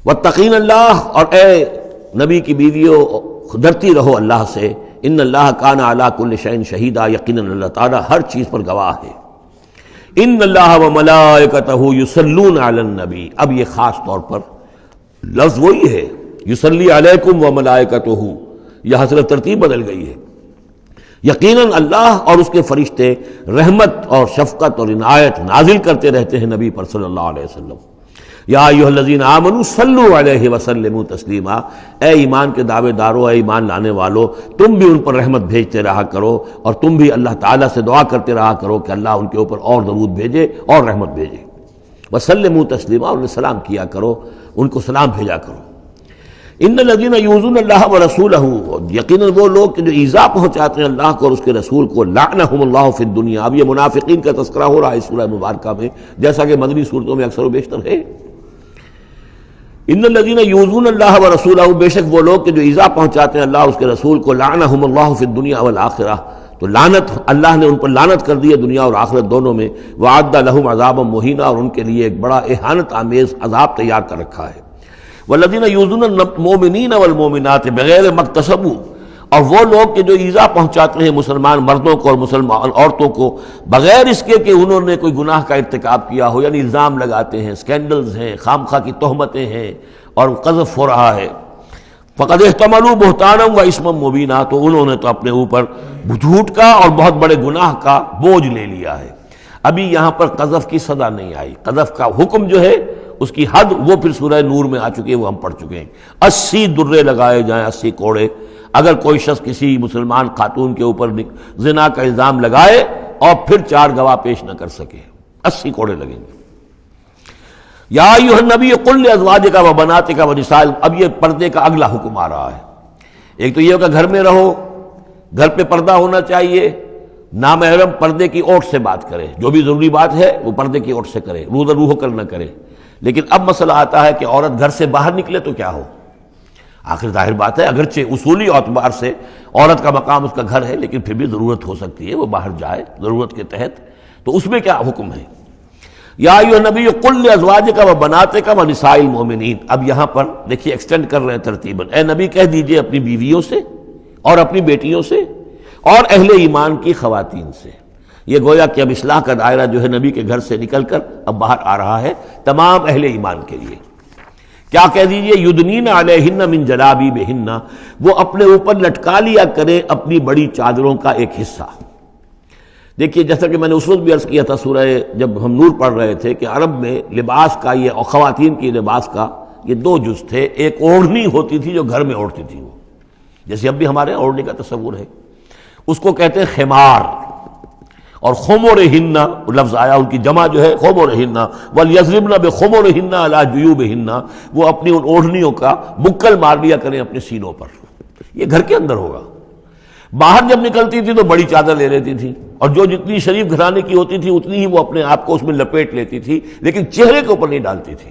واتقین اللہ، اور اے نبی کی بیویوں ڈرتی رہو اللہ سے، ان اللہ کان علی کل شیء شہیدا، یقیناً اللہ تعالیٰ ہر چیز پر گواہ ہے۔ ان اللہ وملائکتہ یصلون علی النبی، اب یہ خاص طور پر لفظ وہی ہے، یصلی علیکم وملائکتہ، یہاں صرف ترتیب بدل گئی ہے۔ یقیناً اللہ اور اس کے فرشتے رحمت اور شفقت اور عنایت نازل کرتے رہتے ہیں نبی پر صلی اللہ علیہ وسلم۔ یا ایھا الذین آمنوا صلوا علیہ وسلموا تسلیما، اے ایمان کے دعوے دارو، اے ایمان لانے والو، تم بھی ان پر رحمت بھیجتے رہا کرو، اور تم بھی اللہ تعالیٰ سے دعا کرتے رہا کرو کہ اللہ ان کے اوپر اور درود بھیجے اور رحمت بھیجے۔ وسلموا تسلیما، اور سلام کیا کرو، ان کو سلام بھیجا کرو۔ ان الذین یؤذون اللہ ورسولہ، یقیناً وہ لوگ کہ جو ایذا پہنچاتے ہیں اللہ کو اور اس کے رسول کو، لعنہم اللہ فی الدنیا، اب یہ منافقین کا تذکرہ ہو رہا ہے اس سورہ مبارکہ میں، جیسا کہ مدنی صورتوں میں اکثر و بیشتر ہے۔ ان الذین یؤذون اللہ ورسولہ، بے شک وہ لوگ کہ جو ایذا پہنچاتے ہیں اللہ اس کے رسول کو، لعنہم اللہ فی الدنیا والآخرہ، تو لعنت اللہ نے ان پر لعنت کر دی ہے دنیا اور آخرت دونوں میں، وعد لہم عذابا مہینا، اور ان کے لیے ایک بڑا اہانت آمیز عذاب تیار کر رکھا ہے۔ والذین یؤذون المؤمنین والمؤمنات بغیر ما اکتسبوا، اور وہ لوگ کہ جو ایذا پہنچاتے ہیں مسلمان مردوں کو اور مسلمان عورتوں کو بغیر اس کے کہ انہوں نے کوئی گناہ کا ارتکاب کیا ہو، یعنی الزام لگاتے ہیں، سکینڈلز ہیں، خام خواہ کی تہمتیں ہیں اور قذف ہو رہا ہے، فقد احتملوا بہتانا و اسما مبینا، تو انہوں نے تو اپنے اوپر جھوٹ کا اور بہت بڑے گناہ کا بوجھ لے لیا ہے۔ ابھی یہاں پر قذف کی سزا نہیں آئی، قذف کا حکم جو ہے اس کی حد وہ پھر سورہ نور میں آ چکی ہے، وہ ہم پڑھ چکے ہیں۔ 80 درے لگائے جائیں، 80 کوڑے، اگر کوئی شخص کسی مسلمان خاتون کے اوپر زنا کا الزام لگائے اور پھر 4 گواہ پیش نہ کر سکے، 80 کوڑے لگیں گے۔ یا ایھا النبی قل لازواجک وبناتک ونساء، اب یہ پردے کا اگلا حکم آ رہا ہے۔ ایک تو یہ کہ گھر میں رہو، گھر پہ پردہ ہونا چاہیے، نامحرم پردے کی اوٹ سے بات کرے، جو بھی ضروری بات ہے وہ پردے کی اوٹ سے کرے، روح کر نہ کرے۔ لیکن اب مسئلہ آتا ہے کہ عورت گھر سے باہر نکلے تو کیا ہو؟ آخر ظاہر بات ہے اگرچہ اصولی اعتبار سے عورت کا مقام اس کا گھر ہے، لیکن پھر بھی ضرورت ہو سکتی ہے وہ باہر جائے ضرورت کے تحت، تو اس میں کیا حکم ہے؟ یا ایھا النبی قل لازواجک وبناتک ونساء المؤمنین، اب یہاں پر دیکھیے ایکسٹینڈ کر رہے ہیں ترتیباً، اے نبی کہہ دیجئے اپنی بیویوں سے اور اپنی بیٹیوں سے اور اہل ایمان کی خواتین سے۔ یہ گویا کہ اب اصلاح کا دائرہ جو ہے نبی کے گھر سے نکل کر اب باہر آ رہا ہے تمام اہل ایمان کے لیے۔ کیا کہہ دیجئے؟ یدنین علیہن من جلابیبہن، وہ اپنے اوپر لٹکا لیا کریں اپنی بڑی چادروں کا ایک حصہ۔ دیکھیے جیسا کہ میں نے اس وقت بھی عرض کیا تھا سورہ جب ہم نور پڑھ رہے تھے کہ عرب میں لباس کا یہ اور خواتین کی لباس کا یہ 2 جز تھے، ایک اوڑھنی ہوتی تھی جو گھر میں اوڑھتی تھی، وہ جیسے اب بھی ہمارے اوڑھنی کا تصور ہے، اس کو کہتے ہیں خمار، اور خمرہن لفظ آیا ان کی جمع جو ہے خمرہن، ولیضربن بخمرہن علی جیوبہن، وہ اپنی ان اوڑھنیوں کا بکل مار لیا کریں اپنے سینوں پر. یہ گھر کے اندر ہوگا. باہر جب نکلتی تھی تو بڑی چادر لے لیتی تھی، اور جو جتنی شریف گھرانے کی ہوتی تھی اتنی ہی وہ اپنے آپ کو اس میں لپیٹ لیتی تھی، لیکن چہرے کے اوپر نہیں ڈالتی تھی.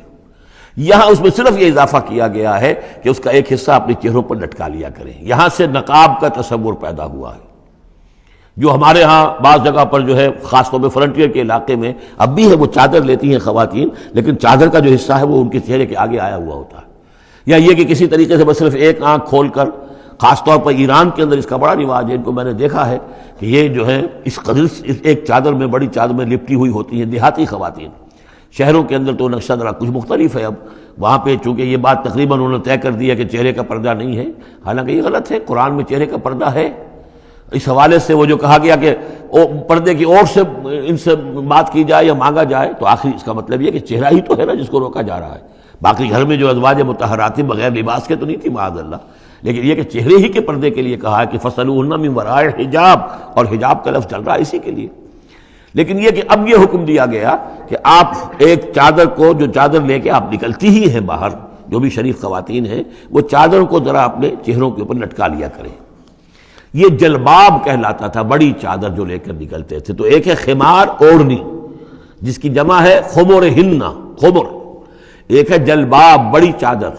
یہاں اس میں صرف یہ اضافہ کیا گیا ہے کہ اس کا ایک حصہ اپنے چہروں پر لٹکا لیا کریں. یہاں سے نقاب کا تصور پیدا ہوا ہے، جو ہمارے ہاں بعض جگہ پر جو ہے خاص طور پہ فرنٹیئر کے علاقے میں اب بھی ہے، وہ چادر لیتی ہیں خواتین، لیکن چادر کا جو حصہ ہے وہ ان کے چہرے کے آگے آیا ہوا ہوتا ہے. یا یہ کہ کسی طریقے سے بس صرف ایک آنکھ کھول کر، خاص طور پر ایران کے اندر اس کا بڑا رواج ہے، ان کو میں نے دیکھا ہے کہ یہ جو ہے اس قدر ایک چادر میں، بڑی چادر میں لپٹی ہوئی ہوتی ہیں دیہاتی خواتین. شہروں کے اندر تو نقشہ ذرا کچھ مختلف ہے. اب وہاں پہ چونکہ یہ بات تقریباً انہوں نے طے کر دیا کہ چہرے کا پردہ نہیں ہے، حالانکہ یہ غلط ہے. قرآن میں چہرے کا پردہ ہے. اس حوالے سے وہ جو کہا گیا کہ پردے کی اور سے ان سے بات کی جائے یا مانگا جائے، تو آخری اس کا مطلب یہ کہ چہرہ ہی تو ہے نا جس کو روکا جا رہا ہے. باقی گھر میں جو ازواج مطہرات بغیر لباس کے تو نہیں تھی معاذ اللہ، لیکن یہ کہ چہرے ہی کے پردے کے لیے کہا ہے کہ فَصَلُوهُنَّ مِن وَرَاءِ الْحِجَابِ، اور حجاب کا لفظ چل رہا ہے اسی کے لیے. لیکن یہ کہ اب یہ حکم دیا گیا کہ آپ ایک چادر کو، جو چادر لے کے آپ نکلتی ہی ہیں باہر، جو بھی شریف خواتین ہیں، وہ چادر کو ذرا اپنے چہروں کے اوپر لٹکا لیا کریں. یہ جلباب کہلاتا تھا، بڑی چادر جو لے کر نکلتے تھے. تو ایک ہے خمار، اوڑھنی، جس کی جمع ہے خمرہن، خمر. ایک ہے جلباب، بڑی چادر،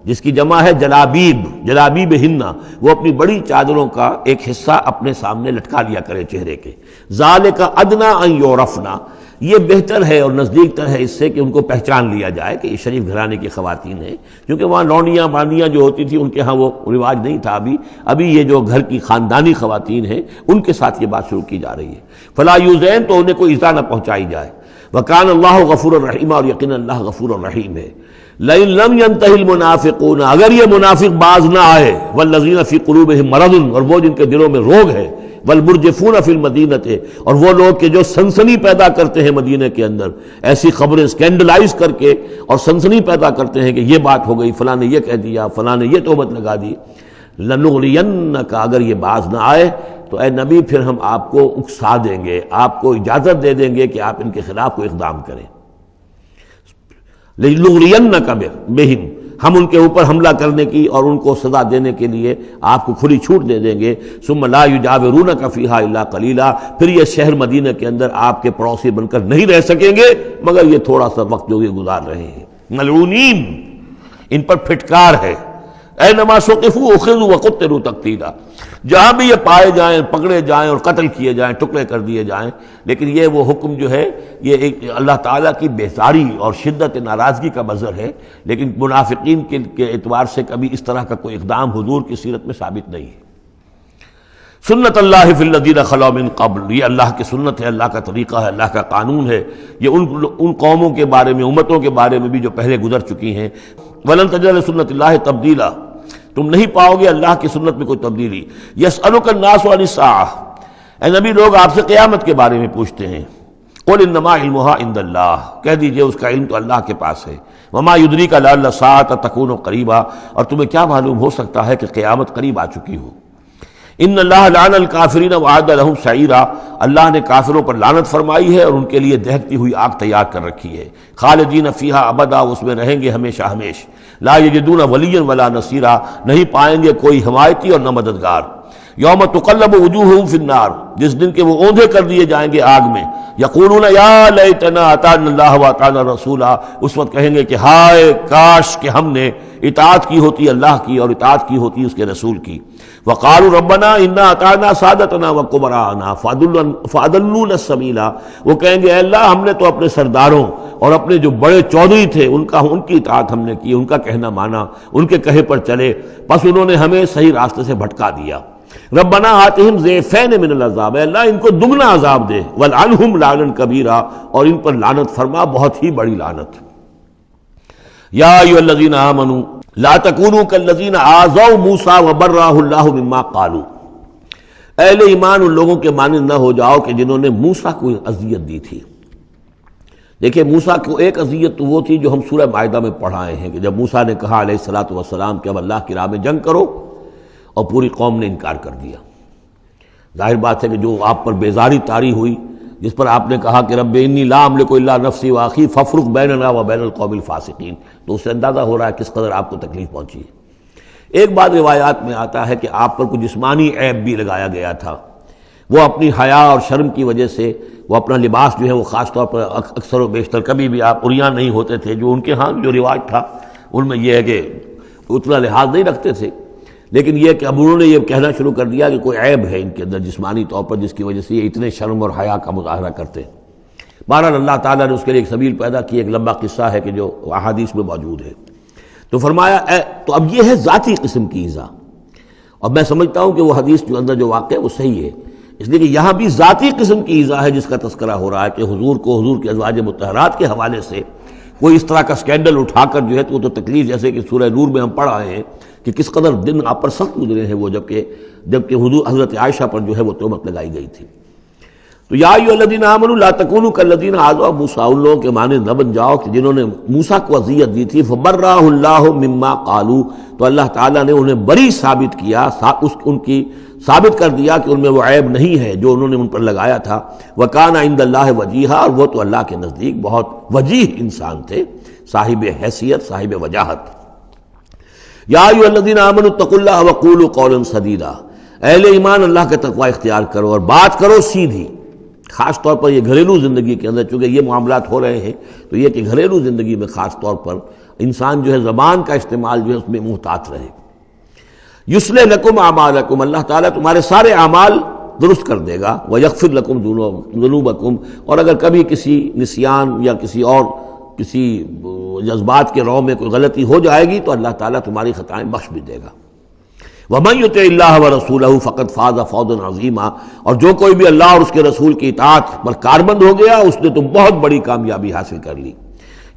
جس کی جمع ہے جلابیب، جلابیبہن. وہ اپنی بڑی چادروں کا ایک حصہ اپنے سامنے لٹکا لیا کرے چہرے کے. ذالک ادنی ان یعرفن، یہ بہتر ہے اور نزدیک تر ہے اس سے کہ ان کو پہچان لیا جائے کہ یہ شریف گھرانے کی خواتین ہیں. کیونکہ وہاں لونڈیاں باندیاں جو ہوتی تھیں ان کے ہاں وہ رواج نہیں تھا. ابھی یہ جو گھر کی خاندانی خواتین ہیں ان کے ساتھ یہ بات شروع کی جا رہی ہے. فلا یؤذین، تو انہیں کوئی ایذا نہ پہنچائی جائے. وکان اللہ غفور الرحیم، اور یقینا اللہ غفور الرحیم ہے. لئن لم ينتهِ المنافقون، اگر یہ منافق باز نہ آئے، والذین فی قلوبہم مرض، اور وہ جن کے دلوں میں روگ ہے، والمرجفون فی المدینہ، اور وہ لوگ کہ جو سنسنی پیدا کرتے ہیں مدینہ کے اندر، ایسی خبریں اسکینڈلائز کر کے اور سنسنی پیدا کرتے ہیں کہ یہ بات ہو گئی، فلاں نے یہ کہہ دیا، فلاں نے یہ تہمت لگا دی. لنغرینک، اگر یہ باز نہ آئے تو اے نبی پھر ہم آپ کو اکسا دیں گے، آپ کو اجازت دے دیں گے کہ آپ ان کے خلاف کوئی اقدام کریں. لنغرینک بہم، ہم ان کے اوپر حملہ کرنے کی اور ان کو سزا دینے کے لیے آپ کو کھلی چھوٹ دے دیں گے. ثم لا یجاورونک فیہا الا قلیلا، پھر یہ شہر مدینہ کے اندر آپ کے پڑوسی بن کر نہیں رہ سکیں گے مگر یہ تھوڑا سا وقت جو یہ گزار رہے ہیں. ملعونین، ان پر پھٹکار ہے. اینما ثقفوا اخذوا وقتلوا تقتیلا، جہاں بھی یہ پائے جائیں، پکڑے جائیں اور قتل کیے جائیں، ٹکڑے کر دیے جائیں. لیکن یہ وہ حکم جو ہے یہ ایک اللہ تعالیٰ کی بیزاری اور شدت ناراضگی کا مظہر ہے. لیکن منافقین کے اعتبار سے کبھی اس طرح کا کوئی اقدام حضور کی سیرت میں ثابت نہیں ہے. سنت اللہ فی الذین خلوا من قبل، یہ اللہ کی سنت ہے، اللہ کا طریقہ ہے، اللہ کا قانون ہے. یہ ان قوموں کے بارے میں، امتوں کے بارے میں بھی جو پہلے گزر چکی ہیں. ولن تجد لسنت اللہ تبدیلا، تم نہیں پاؤ گے اللہ کی سنت میں کوئی تبدیلی. یسألک الناس عن الساعہ، اے نبی لوگ آپ سے قیامت کے بارے میں پوچھتے ہیں. قل انما علمها عند اللہ، کہہ دیجئے اس کا علم تو اللہ کے پاس ہے. وما یدریک لعل الساعۃ تکون قریبا، اور تمہیں کیا معلوم ہو سکتا ہے کہ قیامت قریب آ چکی ہو. ان اللہ لعن الکافرین وعد لهم سعیرا، اللہ نے کافروں پر لعنت فرمائی ہے اور ان کے لیے دہکتی ہوئی آگ تیار کر رکھی ہے. خالدین فیہا ابدا، اس میں رہیں گے ہمیشہ ہمیش. لا یجدون ولیا ولا نصیرا، نہیں پائیں گے کوئی حمایتی اور نہ مددگار. یوم تقلب وجوہہم فی النار، جس دن کے وہ اوندھے کر دیے جائیں گے آگ میں. یقولون یا لیتنا اطعنا اللہ واطعنا الرسول، اس وقت کہیں گے کہ ہائے کاش کہ ہم نے اطاعت کی ہوتی اللہ کی اور اطاعت کی ہوتی اس کے رسول کی. وقالوا ربنا انا اطعنا سادتنا وکبراءنا فاضلونا السبیل، وہ کہیں گے اے اللہ ہم نے تو اپنے سرداروں اور اپنے جو بڑے چودھری تھے ان کی اطاعت ہم نے کی، ان کا کہنا مانا، ان کے کہے پر چلے، بس انہوں نے ہمیں صحیح راستے سے بھٹکا دیا. ربنا آتہم ضعفین من العذاب، اے اللہ ان کو دگنا عذاب دے. ولعنہم لعنا کبیرا، اور ان پر لعنت فرما بہت ہی بڑی لعنت. یا ایھا الذین آمنوا لا تکونوا کالذین آذوا موسیٰ وبرأہ اللہ مما قالوا، اہل ایمان ان لوگوں کے مانند نہ ہو جاؤ کہ جنہوں نے موسیٰ کو اذیت دی تھی. دیکھیں موسیٰ کو ایک اذیت تو وہ تھی جو ہم سورہ مائدہ میں پڑھائے ہیں کہ جب موسیٰ نے کہا علیہ الصلوۃ والسلام کہ اب اللہ کی راہ میں جنگ کرو، اور پوری قوم نے انکار کر دیا. ظاہر بات ہے کہ جو آپ پر بیزاری طاری ہوئی جس پر آپ نے کہا کہ رب انی لا املک الا نفسی واخی فافرق بیننا و بین القوم الفاسقین، تو اس سے اندازہ ہو رہا ہے کس قدر آپ کو تکلیف پہنچی ہے۔ ایک بات روایات میں آتا ہے کہ آپ پر کچھ جسمانی عیب بھی لگایا گیا تھا، وہ اپنی حیا اور شرم کی وجہ سے وہ اپنا لباس جو ہے وہ خاص طور پر اکثر و بیشتر کبھی بھی آپ عریان نہیں ہوتے تھے، جو ان کے ہاں جو رواج تھا ان میں یہ ہے کہ اتنا لحاظ نہیں رکھتے تھے، لیکن یہ کہ اب انہوں نے یہ کہنا شروع کر دیا کہ کوئی عیب ہے ان کے اندر جسمانی طور پر جس کی وجہ سے یہ اتنے شرم اور حیا کا مظاہرہ کرتے ہیں۔ بہرحال اللہ تعالیٰ نے اس کے لیے ایک سبیل پیدا کی، ایک لمبا قصہ ہے کہ جو احادیث میں موجود ہے۔ تو فرمایا تو اب یہ ہے ذاتی قسم کی ایذا، اور میں سمجھتا ہوں کہ وہ حدیث جو اندر جو واقع ہے وہ صحیح ہے، اس لیے کہ یہاں بھی ذاتی قسم کی ایذا ہے جس کا تذکرہ ہو رہا ہے کہ حضور کو حضور کے ازواج مطہرات کے حوالے سے کوئی اس طرح کا سکینڈل اٹھا کر جو ہے تو وہ تو تکلیف، جیسے کہ سورہ نور میں ہم پڑھ آئے ہیں کہ کس قدر دن آپ پر سخت گزرے ہیں وہ جبکہ حضور حضرت عائشہ پر جو ہے وہ تہمت لگائی گئی تھی۔ تو یا ایھا الذین آمنوا لا تکونوا کالذین آذوا موسیٰ، ان لوگوں کے مانند نہ بن جاؤ کہ جنہوں نے موسیٰ کو اذیت دی تھی، فبرأہ اللہ مما قالوا، تو اللہ تعالیٰ نے انہیں بری ثابت کیا، ان کی ثابت کر دیا کہ ان میں وہ عیب نہیں ہے جو انہوں نے ان پر لگایا تھا۔ وکان عند اللہ وجیہا، اور وہ تو اللہ کے نزدیک بہت وجیح انسان تھے، صاحب حیثیت، صاحب وجاہت۔ یا ایھا الذین آمنوا اتقوا اللہ وقولوا قولا سدیدا، اہل ایمان اللہ کا تقوی اختیار کرو اور بات کرو سیدھی، خاص طور پر یہ گھریلو زندگی کے اندر چونکہ یہ معاملات ہو رہے ہیں تو یہ کہ گھریلو زندگی میں خاص طور پر انسان جو ہے زبان کا استعمال جو ہے اس میں محتاط رہے۔ یصلح لکم اعمالکم، اللہ تعالیٰ تمہارے سارے اعمال درست کر دے گا، ویغفر لکم ذنوبکم، اور اگر کبھی کسی نسیان یا کسی جذبات کے رو میں کوئی غلطی ہو جائے گی تو اللہ تعالیٰ تمہاری خطائیں بخش بھی دے گا۔ وَمَن يُطِعِ اللَّهَ وَرَسُولَهُ فَقَدْ فَازَ فَوْزًا عَظِيمًا، اور جو کوئی بھی اللہ اور اس کے رسول کی اطاعت پر کاربند ہو گیا اس نے تو بہت بڑی کامیابی حاصل کر لی۔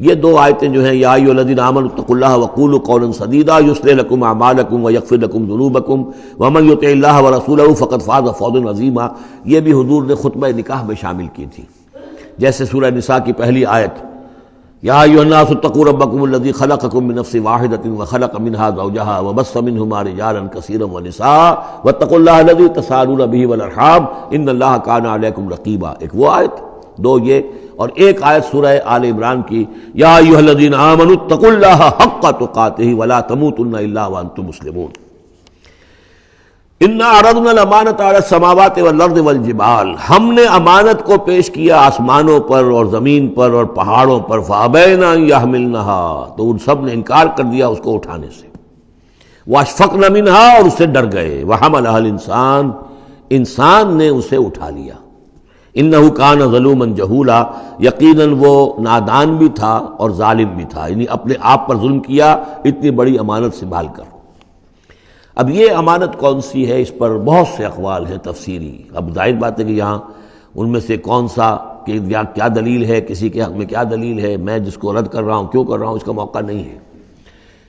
یہ دو آیتیں جو ہیں، یا ایھا الذین آمنوا اتقوا اللہ وقولوا قولا سدیدا یصلح لکم اعمالکم ویغفر لکم ذنوبکم ومن یطع اللہ ورسولہ فقد فاز فوزا عظیما، یہ بھی حضور نے خطبہ نکاح میں شامل کی تھی، جیسے سورہ نساء کی پہلی آیت، یا ایھا الناس اتقوا ربکم الذی خلقکم من نفس واحدۃ وخلق منها زوجها وبث منهما رجالا کثیرا ونساء واتقوا اللہ الذی تساءلون به والارحام ان اللہ کان علیکم رقیبا، ایک وہ آیت، دو یہ، اور ایک آیت سورہ آل عمران کی، یا ایھا الذین آمنوا اتقوا اللہ حق تقاتہ ولا تموتن الا وانتم مسلمون۔ انا عرضنا الامانۃ علی السماوات والارض والجبال، ہم نے امانت کو پیش کیا آسمانوں پر اور زمین پر اور پہاڑوں پر، فابین ان یحملنها، تو ان سب نے انکار کر دیا اس کو اٹھانے سے، واشفقن منها، اور اس سے ڈر گئے، وحملها الانسان، انسان نے اسے اٹھا لیا، انہ کان ظلوما جہولا، یقیناً وہ نادان بھی تھا اور ظالم بھی تھا، یعنی اپنے آپ پر ظلم کیا اتنی بڑی امانت سنبھال کر۔ اب یہ امانت کون سی ہے، اس پر بہت سے اقوال ہیں تفسیری، اب ظاہر بات ہے کہ یہاں ان میں سے کون سا کہ کیا دلیل ہے، کسی کے حق میں کیا دلیل ہے، میں جس کو رد کر رہا ہوں کیوں کر رہا ہوں اس کا موقع نہیں ہے،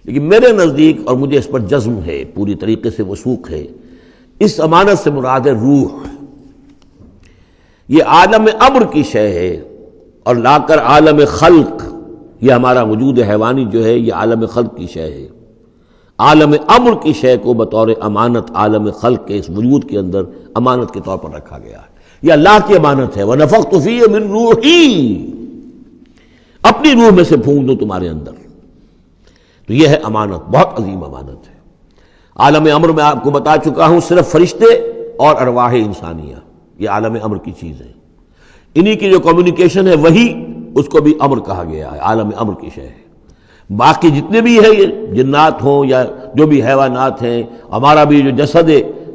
لیکن میرے نزدیک اور مجھے اس پر جزم ہے، پوری طریقے سے وثوق ہے، اس امانت سے مراد ہے روح، یہ عالم امر کی شے ہے، اور لا کر عالم خلق، یہ ہمارا وجود حیوانی جو ہے یہ عالم خلق کی شے ہے، عالم امر کی شے کو بطور امانت عالم خلق کے اس وجود کے اندر امانت کے طور پر رکھا گیا ہے، یہ اللہ کی امانت ہے، وَنَفَخْتُ فِيهِ مِن رُوحِي، اپنی روح میں سے پھونک دوں تمہارے اندر، تو یہ ہے امانت، بہت عظیم امانت ہے۔ عالم امر میں آپ کو بتا چکا ہوں صرف فرشتے اور ارواح انسانیہ، یہ عالم امر کی چیز ہے، انہی کی جو کمیونیکیشن ہے وہی اس کو بھی امر کہا گیا ہے، عالم امر کی شے ہے۔ باقی جتنے بھی ہیں یہ جنات ہوں یا جو بھی حیوانات ہیں، ہمارا بھی جو جسد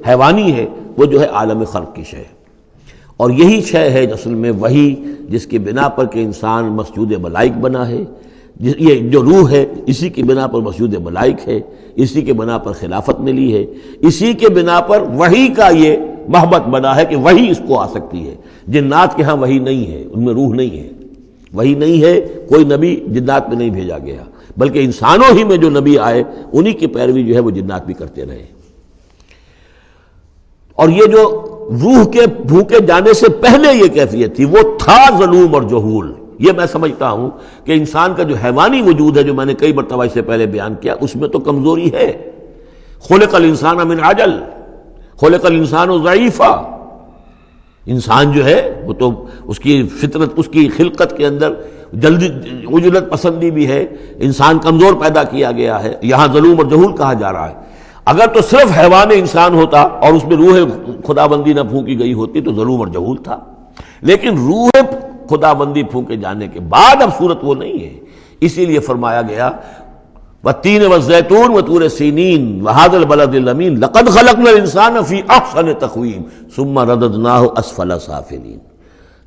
حیوانی ہے وہ جو ہے عالم خلق کی شے ہے، اور یہی شے ہے اصل میں وہی جس کی بنا پر کہ انسان مسجود ملائک بنا ہے، یہ جو روح ہے اسی کی بنا پر مسجود ملائک ہے، اسی کے بنا پر خلافت ملی ہے، اسی کے بنا پر وحی کا یہ محبت بنا ہے کہ وحی اس کو آ سکتی ہے، جنات کے ہاں وحی نہیں ہے، ان میں روح نہیں ہے، وحی نہیں ہے، کوئی نبی جنات میں نہیں بھیجا گیا، بلکہ انسانوں ہی میں جو نبی آئے انہی کی پیروی جو ہے وہ جنات بھی کرتے رہے۔ اور یہ جو روح کے بھوکے جانے سے پہلے یہ کیفیت تھی وہ تھا ظلوم اور جہول، یہ میں سمجھتا ہوں کہ انسان کا جو حیوانی وجود ہے جو میں نے کئی مرتبہ اس سے پہلے بیان کیا اس میں تو کمزوری ہے، خلق الانسان من عجل، خلق الانسان ضعیفا، انسان جو ہے وہ تو اس کی فطرت، اس کی خلقت کے اندر جلدی عجلت پسندی بھی ہے، انسان کمزور پیدا کیا گیا ہے، یہاں ظلوم اور جہول کہا جا رہا ہے۔ اگر تو صرف حیوان انسان ہوتا اور اس میں روح خدا بندی نہ پھونکی گئی ہوتی تو ظلوم اور جہول تھا، لیکن روح خدا بندی پھونکے جانے کے بعد اب صورت وہ نہیں ہے، اسی لیے فرمایا گیا والتین والزیتون وطور سینین وہذا البلد الامین لقد خلقنا الانسان فی احسن تقویم ثم رددناہ اسفل سافلین۔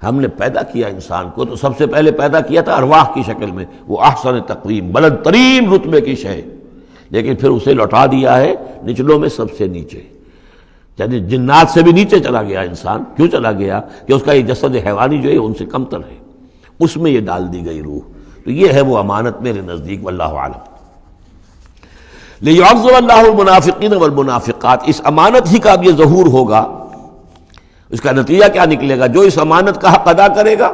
ہم نے پیدا کیا انسان کو تو سب سے پہلے پیدا کیا تھا ارواح کی شکل میں، وہ احسن تقویم بلند ترین رتبے کی شے، لیکن پھر اسے لوٹا دیا ہے نچلوں میں سب سے نیچے، یعنی جنات سے بھی نیچے چلا گیا انسان۔ کیوں چلا گیا؟ کہ اس کا یہ جسد حیوانی جو ہے ان سے کم تر ہے، اس میں یہ ڈال دی گئی روح۔ تو یہ ہے وہ امانت میرے نزدیک، واللہ عالم۔ لِيُعَذِّبَ اللَّهُ الْمُنَافِقِينَ وَالْمُنَافِقَاتِ، اس امانت ہی کا اب یہ ظہور ہوگا۔ اس کا نتیجہ کیا نکلے گا؟ جو اس امانت کا حق ادا کرے گا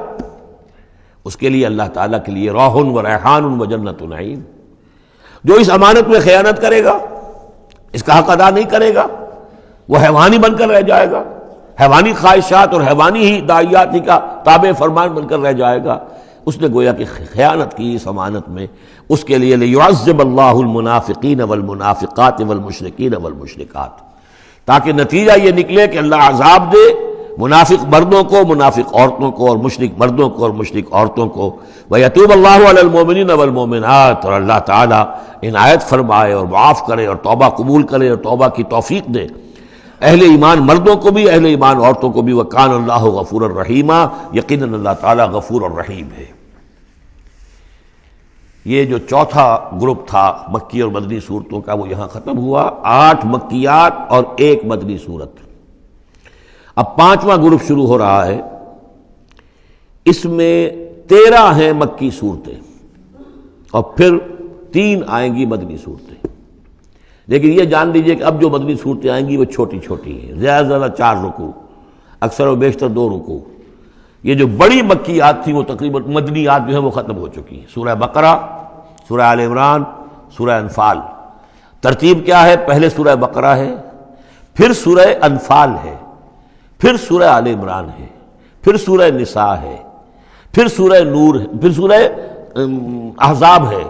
اس کے لیے اللہ تعالیٰ کے لیے روح و ریحان و جنت نعیم۔ جو اس امانت میں خیانت کرے گا، اس کا حق ادا نہیں کرے گا، وہ حیوانی بن کر رہ جائے گا، حیوانی خواہشات اور حیوانی ہی داعیات ہی کا تابع فرمان بن کر رہ جائے گا۔ اس نے گویا کہ خیانت کی اس امانت میں، اس کے لیے لِيُعَذِّبَ اللَّهُ الْمُنَافِقِينَ وَالْمُنَافِقَاتِ وَالْمُشْرِكِينَ وَالْمُشْرِكَاتِ، تاکہ نتیجہ یہ نکلے کہ اللہ عذاب دے منافق مردوں کو، منافق عورتوں کو، اور مشرک مردوں کو اور مشرک عورتوں کو۔ وَيَتُوبَ اللَّهُ عَلَى الْمُؤْمِنِينَ وَالْمُؤْمِنَاتِ، اور اللہ تعالیٰ عنایت فرمائے اور معاف کرے اور توبہ قبول کرے اور توبہ کی توفیق دے اہل ایمان مردوں کو بھی، اہل ایمان عورتوں کو بھی۔ وَكَانَ اللَّهُ غَفُورًا رَحِيمًا، یقیناً اللہ تعالیٰ غفور اور رحیم ہے۔ یہ جو چوتھا گروپ تھا مکی اور مدنی صورتوں کا وہ یہاں ختم ہوا، 8 مکیات اور 1 مدنی صورت۔ اب 5واں گروپ شروع ہو رہا ہے، اس میں 13 ہیں مکی صورتیں اور پھر 3 آئیں گی مدنی صورتیں، لیکن یہ جان لیجئے کہ اب جو مدنی صورتیں آئیں گی وہ چھوٹی چھوٹی ہیں، زیادہ سے زیادہ 4 رکوع، اکثر و بیشتر 2 رکوع۔ یہ جو بڑی مکیات تھی وہ تقریباً مدنیات جو ہیں وہ ختم ہو چکی ہیں، سورہ بقرہ، سورہ آل عمران، سورہ انفال۔ ترتیب کیا ہے؟ پہلے سورہ بقرہ ہے، پھر سورہ انفال ہے، پھر سورہ آل عمران ہے، پھر سورہ نساء ہے، پھر سورہ نور ہے، پھر سورہ احزاب ہے،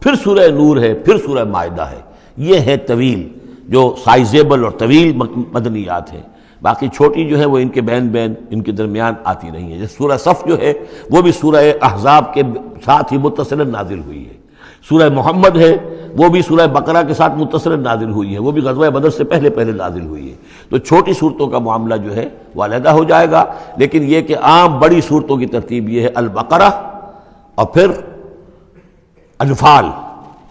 پھر سورہ نور ہے، پھر سورہ مائدہ ہے۔ یہ ہے طویل جو سائزیبل اور طویل مدنیات ہیں، باقی چھوٹی جو ہے وہ ان کے بین ان کے درمیان آتی رہی ہیں۔ جیسے سورہ صف جو ہے وہ بھی سورہ احزاب کے ساتھ ہی متصلاً نازل ہوئی ہے، سورہ محمد ہے وہ بھی سورہ بقرہ کے ساتھ متصلاً نازل ہوئی ہے، وہ بھی غزوہ بدر سے پہلے نازل ہوئی ہے۔ تو چھوٹی صورتوں کا معاملہ جو ہے وہ علیحدہ ہو جائے گا، لیکن یہ کہ عام بڑی صورتوں کی ترتیب یہ ہے، البقرہ اور پھر انفال،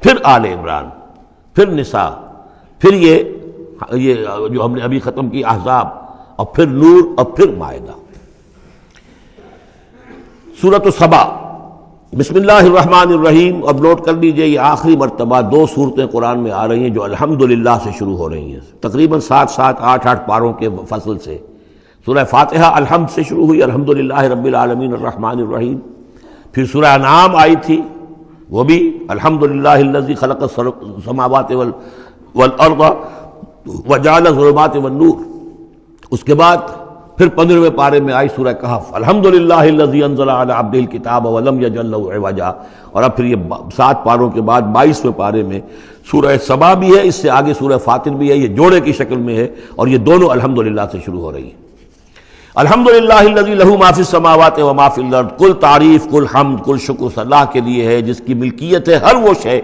پھر آل عمران، پھر نساء، پھر یہ جو ہم نے ابھی ختم کی احزاب، اور پھر نور، اور پھر مائدہ۔ سورۃ السبا، بسم اللہ الرحمن الرحیم۔ اب نوٹ کر لیجئے یہ آخری مرتبہ 2 صورتیں قرآن میں آ رہی ہیں جو الحمدللہ سے شروع ہو رہی ہیں، تقریباً 7 8 پاروں کے فصل سے۔ سورہ فاتحہ الحمد سے شروع ہوئی، الحمدللہ رب العالمین الرحمن الرحیم۔ پھر سورہ انعام آئی تھی، وہ بھی الحمدللہ الذی خلق السماوات والارض وجعل الظلمات والنور۔ اس کے بعد پھر 15ویں پارے میں آئی سورہ کہف، الحمدللہ الذی انزل علی عبدہ الکتاب ولم یجعل لہ عوجا۔ اور اب پھر یہ 7 پاروں کے بعد 22ویں پارے میں سورہ سبا بھی ہے، اس سے آگے سورہ فاطر بھی ہے، یہ جوڑے کی شکل میں ہے، اور یہ دونوں الحمدللہ سے شروع ہو رہی ہیں۔ الحمدللہ الذی لہ ما فی السماوات و ما فی الارض، کل تعریف، کل حمد، کل شکر اللہ کے لیے ہے جس کی ملکیت ہے ہر وہ شے،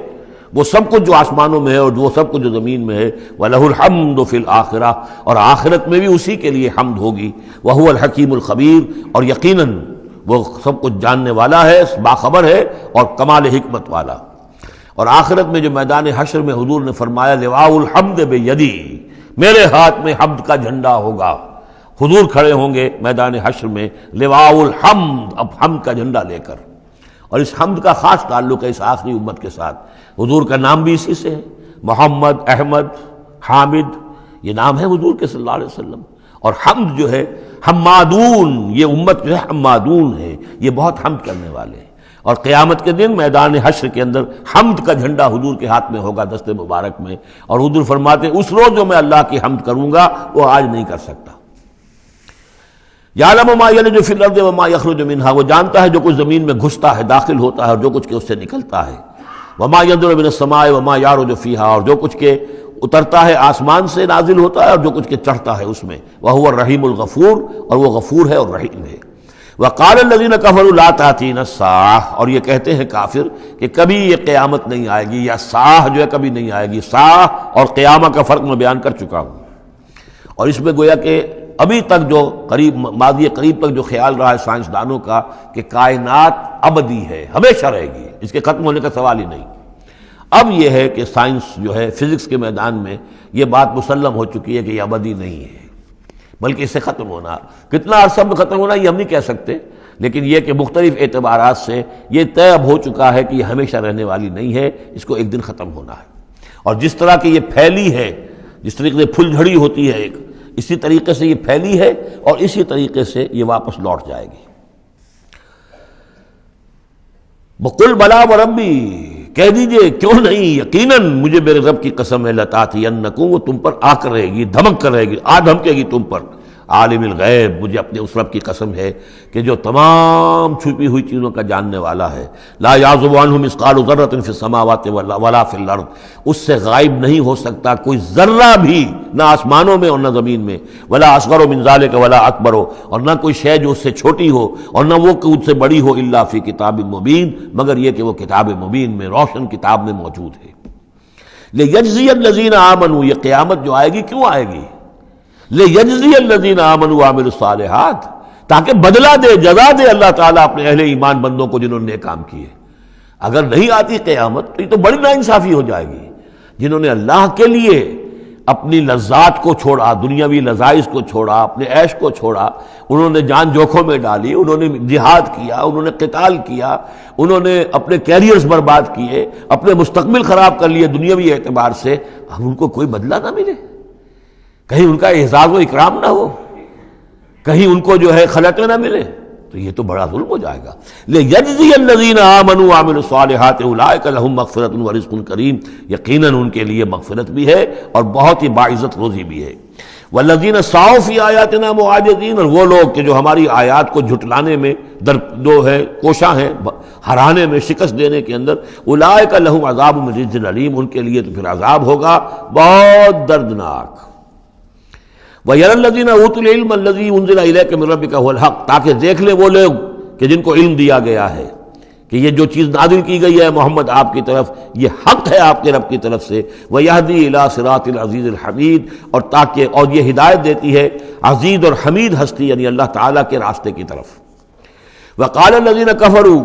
وہ سب کچھ جو آسمانوں میں ہے اور وہ سب کچھ جو زمین میں ہے، وَلَهُ الْحَمْدُ فِي الْآخِرَةِ، اور آخرت میں بھی اسی کے لیے حمد ہوگی، وَهُوَ الْحَكِيمُ الْخَبِيرُ، اور یقیناً وہ سب کچھ جاننے والا ہے، باخبر ہے اور کمال حکمت والا۔ اور آخرت میں جو میدان حشر میں حضور نے فرمایا لِوَاءُ الْحَمْدِ بِيَدِي، میرے ہاتھ میں حمد کا جھنڈا ہوگا، حضور کھڑے ہوں گے میدان حشر میں لِوَاءُ الْحَمْدِ، اب حمد کا جھنڈا لے کر۔ اور اس حمد کا خاص تعلق ہے اس آخری امت کے ساتھ، حضور کا نام بھی اسی سے ہے، محمد، احمد، حامد، یہ نام ہے حضور کے صلی اللہ علیہ وسلم۔ اور حمد جو ہے حمادون، یہ امت جو ہے حمادون ہے، یہ بہت حمد کرنے والے ہیں۔ اور قیامت کے دن میدان حشر کے اندر حمد کا جھنڈا حضور کے ہاتھ میں ہوگا، دست مبارک میں، اور حضور فرماتے ہیں اس روز جو میں اللہ کی حمد کروں گا وہ آج نہیں کر سکتا۔ یعلم ما یلج فی الارض وما یخرج منها، وہ جانتا ہے جو کچھ زمین میں گھستا ہے، داخل ہوتا ہے، اور جو کچھ کہ اس سے نکلتا ہے، وما ينزل من السماء وما يعرج فيها، اور جو کچھ کہ اترتا ہے آسمان سے نازل ہوتا ہے اور جو کچھ کہ چڑھتا ہے اس میں، وهو الرحیم الغفور، اور وہ غفور ہے اور رحیم ہے۔ وقال الذين كفروا لا تأتينا الساعة، اور یہ کہتے ہیں کافر کہ کبھی یہ قیامت نہیں آئے گی، یا ساعہ جو ہے کبھی نہیں آئے گی۔ ساعہ اور قیامہ کا فرق میں بیان کر چکا ہوں، اور اس میں گویا کہ ابھی تک جو قریب ماضی قریب تک جو خیال رہا ہے سائنسدانوں کا کہ کائنات ابدی ہے، ہمیشہ رہے گی، اس کے ختم ہونے کا سوال ہی نہیں۔ اب یہ ہے کہ سائنس جو ہے فزکس کے میدان میں یہ بات مسلم ہو چکی ہے کہ یہ ابدی نہیں ہے، بلکہ اس سے ختم ہونا، کتنا عرصہ میں ختم ہونا یہ ہم نہیں کہہ سکتے، لیکن یہ کہ مختلف اعتبارات سے یہ طے اب ہو چکا ہے کہ یہ ہمیشہ رہنے والی نہیں ہے، اس کو ایک دن ختم ہونا ہے۔ اور جس طرح کہ یہ پھیلی ہے، جس طریقے سے پھل جھڑی ہوتی ہے ایک، اسی طریقے سے یہ پھیلی ہے اور اسی طریقے سے یہ واپس لوٹ جائے گی۔ بقل بلا وربی، کہہ دیجئے کیوں نہیں، یقیناً مجھے میرے رب کی قسم ہے، لتاتینکم، وہ تم پر آ کر رہے گی، دھمک کر رہے گی، دھمکے گی تم پر۔ عالم الغیب، مجھے اپنے اس رب کی قسم ہے کہ جو تمام چھپی ہوئی چیزوں کا جاننے والا ہے۔ لا یعزب عنہ مثقال ذرۃ فی السماوات ولا فی الارض، اس سے غائب نہیں ہو سکتا کوئی ذرہ بھی، نہ آسمانوں میں اور نہ زمین میں، ولا اصغر من ذلک ولا اکبر، اور نہ کوئی شے جو اس سے چھوٹی ہو اور نہ وہ کہ اس سے بڑی ہو، الا فی کتاب مبین، مگر یہ کہ وہ کتاب مبین میں، روشن کتاب میں موجود ہے۔ لیجزی الذین آمنوا، یہ قیامت جو آئے گی کیوں آئے گی؟ لیجزی الذین آمنوا وعملوا الصالحات، تاکہ بدلہ دے، جزا دے اللہ تعالیٰ اپنے اہل ایمان بندوں کو جنہوں نے کام کیے۔ اگر نہیں آتی قیامت تو یہ تو بڑی ناانصافی ہو جائے گی۔ جنہوں نے اللہ کے لیے اپنی لذات کو چھوڑا، دنیاوی لذائذ کو چھوڑا، اپنے عیش کو چھوڑا، انہوں نے جان جوکھوں میں ڈالی، انہوں نے جہاد کیا، انہوں نے قتال کیا، انہوں نے اپنے کیریئرز برباد کیے، اپنے مستقبل خراب کر لیے دنیاوی اعتبار سے، ہم ان کو کوئی بدلہ نہ ملے، کہیں ان کا اعزاز و اکرام نہ ہو، کہیں ان کو جو ہے خلعتیں نہ ملے، تو یہ تو بڑا ظلم ہو جائے گا۔ لیجزی الذین آمنوا وعملوا الصالحات اولئک لهم مغفرۃ ورزق کریم، یقیناً ان کے لیے مغفرت بھی ہے اور بہت ہی باعزت روزی بھی ہے۔ والذین سعوا فی آیاتنا معاجزین، اور وہ لوگ کہ جو ہماری آیات کو جھٹلانے میں جو ہے کوشاں ہیں، ہرانے میں، شکست دینے کے اندر، اولئک لهم عذاب من رجز علیم، ان کے لیے تو پھر عذاب ہوگا بہت دردناک۔ وَيَرَى الَّذِينَ أُوتُوا الْعِلْمَ الَّذِي أُنزِلَ إِلَيْكَ مِن رَّبِّكَ هُوَ الْحَقُّ، تاکہ دیکھ لیں وہ لوگ کہ جن کو علم دیا گیا ہے کہ یہ جو چیز نازل کی گئی ہے محمد آپ کی طرف، یہ حق ہے آپ کے رب کی طرف سے۔ وَيَهْدِي إِلَىٰ صِرَاطِ الْعَزِيزِ الْحَمِيدِ، اور یہ ہدایت دیتی ہے عزیز اور حمید ہستی یعنی اللہ تعالیٰ کے راستے کی طرف۔ وَقَالَ الَّذِينَ كَفَرُوا،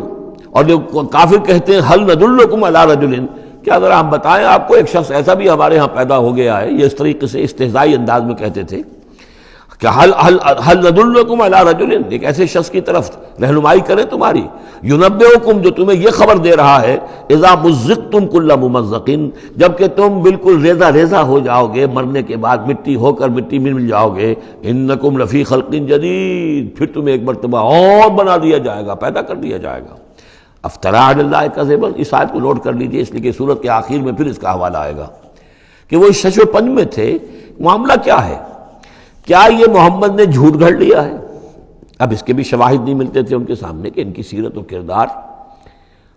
اور جو کافر کہتے ہیں، هَلْ نَدُلُّكُمْ عَلَىٰ رَجُلٍ، کیا ذرا ہم بتائیں آپ کو ایک شخص ایسا بھی ہمارے ہاں پیدا ہو گیا ہے، یہ اس طریقے سے استہزائی انداز میں کہتے تھے کہ هل ندلکم علی رجل، ایک ایسے شخص کی طرف رہنمائی کریں تمہاری، ینبئکم، جو تمہیں یہ خبر دے رہا ہے، اذا مزقتم کل ممزق، جبکہ تم بالکل ریزہ ریزہ ہو جاؤ گے، مرنے کے بعد مٹی ہو کر مٹی میں مل جاؤ گے، انکم لفی خلق جدید، پھر تمہیں ایک مرتبہ اور بنا دیا جائے گا، پیدا کر دیا جائے گا۔ افترا علی اللہ کذبا، اس آیت کو نوٹ کر لیجئے، اس لیے کہ سورت کے آخر میں پھر اس کا حوالہ آئے گا کہ وہ اس شش و پنج میں تھے۔ معاملہ کیا ہے؟ کیا یہ محمد نے جھوٹ گھڑ لیا ہے؟ اب اس کے بھی شواہد نہیں ملتے تھے ان کے سامنے کہ ان کی سیرت و کردار،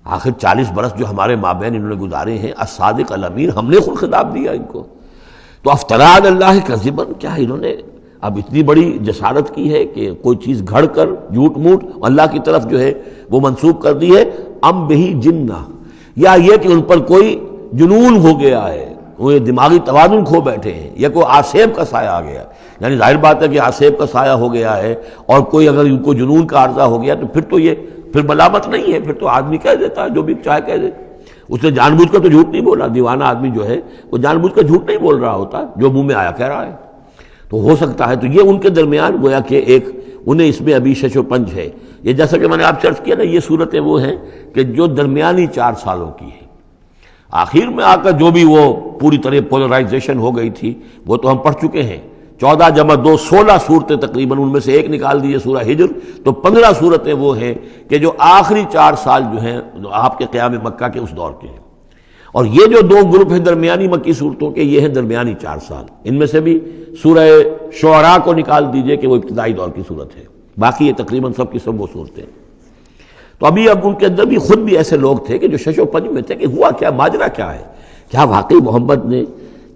آخر 40 برس جو ہمارے مابین انہوں نے گزارے ہیں، الصادق الامین، ہم نے خود خطاب دیا ان کو۔ تو افترا علی اللہ کذبا، کیا انہوں نے اب اتنی بڑی جسارت کی ہے کہ کوئی چیز گھڑ کر جھوٹ موٹ اللہ کی طرف جو ہے وہ منسوب کر دی ہے؟ ام بہی جنہ، یا یہ کہ ان پر کوئی جنون ہو گیا ہے، وہ دماغی توازن کھو بیٹھے ہیں، یا کوئی آسیب کا سایہ آ گیا، یعنی ظاہر بات ہے کہ آسیب کا سایہ ہو گیا ہے، اور کوئی اگر ان کو جنون کا عارضہ ہو گیا تو پھر تو یہ پھر ملامت نہیں ہے، پھر تو آدمی کہہ دیتا ہے جو بھی چاہے کہہ دے، اس نے جان بوجھ کر تو جھوٹ نہیں بولا، دیوانہ آدمی جو ہے وہ جان بوجھ کر جھوٹ نہیں بول رہا ہوتا، جو منہ میں آیا کہہ رہا ہے، تو ہو سکتا ہے تو یہ ان کے درمیان گویا کہ ایک انہیں اس میں ابھی شش و پنج ہے۔ یہ جیسا کہ میں نے آپ چرچ کیا نا، یہ صورتیں وہ ہیں کہ جو درمیانی 4 سالوں کی ہیں، آخر میں آ کر جو بھی وہ پوری طرح پولرائزیشن ہو گئی تھی وہ تو ہم پڑھ چکے ہیں، 14 جمع 2 16 صورتیں تقریباً، ان میں سے ایک نکال دیجیے سورہ ہجر، تو 15 صورتیں وہ ہیں کہ جو آخری 4 سال جو ہیں آپ کے قیام مکہ کے اس دور کے ہیں، اور یہ جو 2 گروپ ہیں درمیانی مکی صورتوں کے، یہ ہیں درمیانی 4 سال۔ ان میں سے بھی سورہ شعراء کو نکال دیجئے کہ وہ ابتدائی دور کی صورت ہے، باقی یہ تقریباً سب کی سب وہ صورتیں. تو اب ان کے اندر بھی خود بھی ایسے لوگ تھے کہ جو شش و پنج میں تھے کہ ہوا کیا، ماجرا کیا ہے، کیا واقعی محمد نے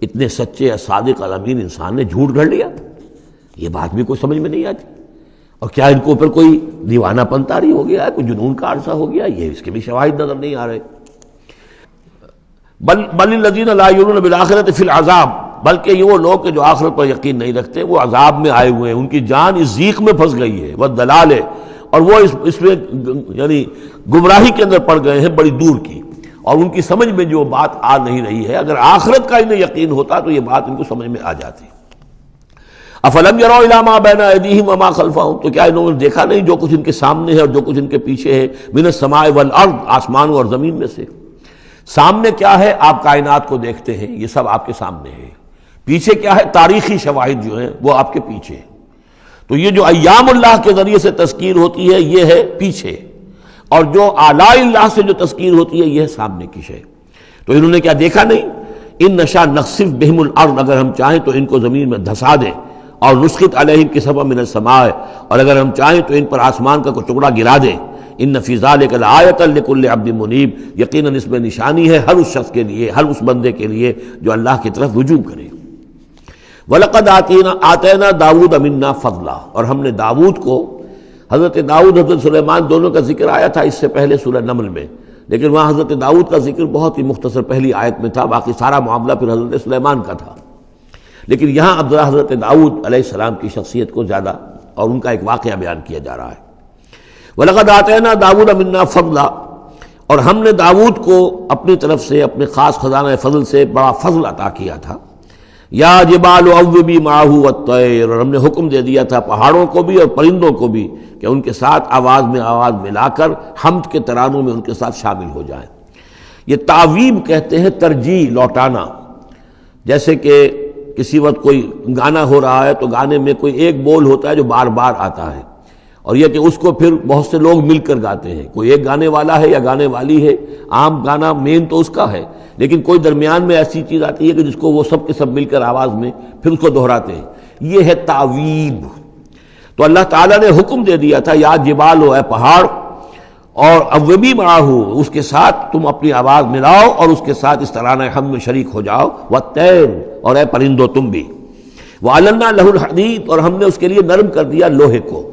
اتنے سچے صادق الامین انسان نے جھوٹ گھڑ لیا؟ یہ بات بھی کوئی سمجھ میں نہیں آتی. اور کیا ان کو اوپر کوئی دیوانہ پن طاری ہو گیا ہے، کوئی جنون کا عرصہ ہو گیا؟ یہ اس کے بھی شواہد نظر نہیں آ رہے. بل الذین لا یؤمنون بالآخرۃ فی العذاب، بلکہ یہ وہ لوگ کہ جو آخرت پر یقین نہیں رکھتے وہ عذاب میں آئے ہوئے ہیں، ان کی جان اس ضیق میں پھنس گئی ہے، والضلال ہے، اور وہ اس میں یعنی گمراہی کے اندر پڑ گئے ہیں بڑی دور کی، اور ان کی سمجھ میں جو بات آ نہیں رہی ہے. اگر آخرت کا انہیں یقین ہوتا تو یہ بات ان کو سمجھ میں آ جاتی. افلم یروا الی ما بین ایدیہم وما خلفہم، تو کیا انہوں نے دیکھا نہیں جو کچھ ان کے سامنے ہے اور جو کچھ ان کے پیچھے ہے، من السماء والارض، آسمانوں اور زمین میں سے. سامنے کیا ہے؟ آپ کائنات کو دیکھتے ہیں، یہ سب آپ کے سامنے ہے. پیچھے کیا ہے؟ تاریخی شواہد جو ہیں وہ آپ کے پیچھے. تو یہ جو ایام اللہ کے ذریعے سے تذکیر ہوتی ہے یہ ہے پیچھے، اور جو آلاء اللہ سے جو تذکیر ہوتی ہے یہ ہے سامنے کی شے. تو انہوں نے کیا دیکھا نہیں؟ ان نشاء نخسف بہم الارض، اگر ہم چاہیں تو ان کو زمین میں دھسا دیں، اور نسقط علیہم کسفا من السماء، اور اگر ہم چاہیں تو ان پر آسمان کا کوئی ٹکڑا گرا دیں. ان فی ذلک لآیۃ لکل عبد منیب، یقیناً اس میں نشانی ہے ہر اس شخص کے لیے، ہر اس بندے کے لیے جو اللہ کی طرف رجوع کرے. وَلَقَدْ آتَيْنَا دَاوُودَ مِنَّا فَضْلًا، اور ہم نے داؤد کو، حضرت داؤد حضرت سلیمان دونوں کا ذکر آیا تھا اس سے پہلے سورہ نمل میں، لیکن وہاں حضرت داؤد کا ذکر بہت ہی مختصر پہلی آیت میں تھا، باقی سارا معاملہ پھر حضرت سلیمان کا تھا. لیکن یہاں اب ذرا حضرت داؤد علیہ السلام کی شخصیت کو زیادہ اور ان کا ایک واقعہ بیان کیا جا رہا ہے. وَلَقَدْ آتَيْنَا دَاوُودَ مِنَّا فَضْلًا، اور ہم نے داؤد کو اپنی طرف سے اپنے خاص خزانہ فضل سے بڑا فضل عطا کیا تھا. یا جبال اوبی معہ والطیر، اور ہم نے حکم دے دیا تھا پہاڑوں کو بھی اور پرندوں کو بھی کہ ان کے ساتھ آواز میں آواز ملا کر حمد کے ترانوں میں ان کے ساتھ شامل ہو جائیں. یہ تعویب کہتے ہیں ترجیح، لوٹانا. جیسے کہ کسی وقت کوئی گانا ہو رہا ہے تو گانے میں کوئی ایک بول ہوتا ہے جو بار بار آتا ہے، اور یہ کہ اس کو پھر بہت سے لوگ مل کر گاتے ہیں. کوئی ایک گانے والا ہے یا گانے والی ہے، عام گانا مین تو اس کا ہے، لیکن کوئی درمیان میں ایسی چیز آتی ہے کہ جس کو وہ سب کے سب مل کر آواز میں پھر اس کو دہراتے ہیں. یہ ہے تعویب. تو اللہ تعالیٰ نے حکم دے دیا تھا یا جبال ہو، اے پہاڑ، اور اوبی معہ، اس کے ساتھ تم اپنی آواز ملاؤ اور اس کے ساتھ اس ترانہ حمد میں شریک ہو جاؤ. والطیر، اور اے پرندو تم بھی. وَأَلَنَّا لَهُ الْحَدِيدَ، اور ہم نے اس کے لیے نرم کر دیا لوہے کو.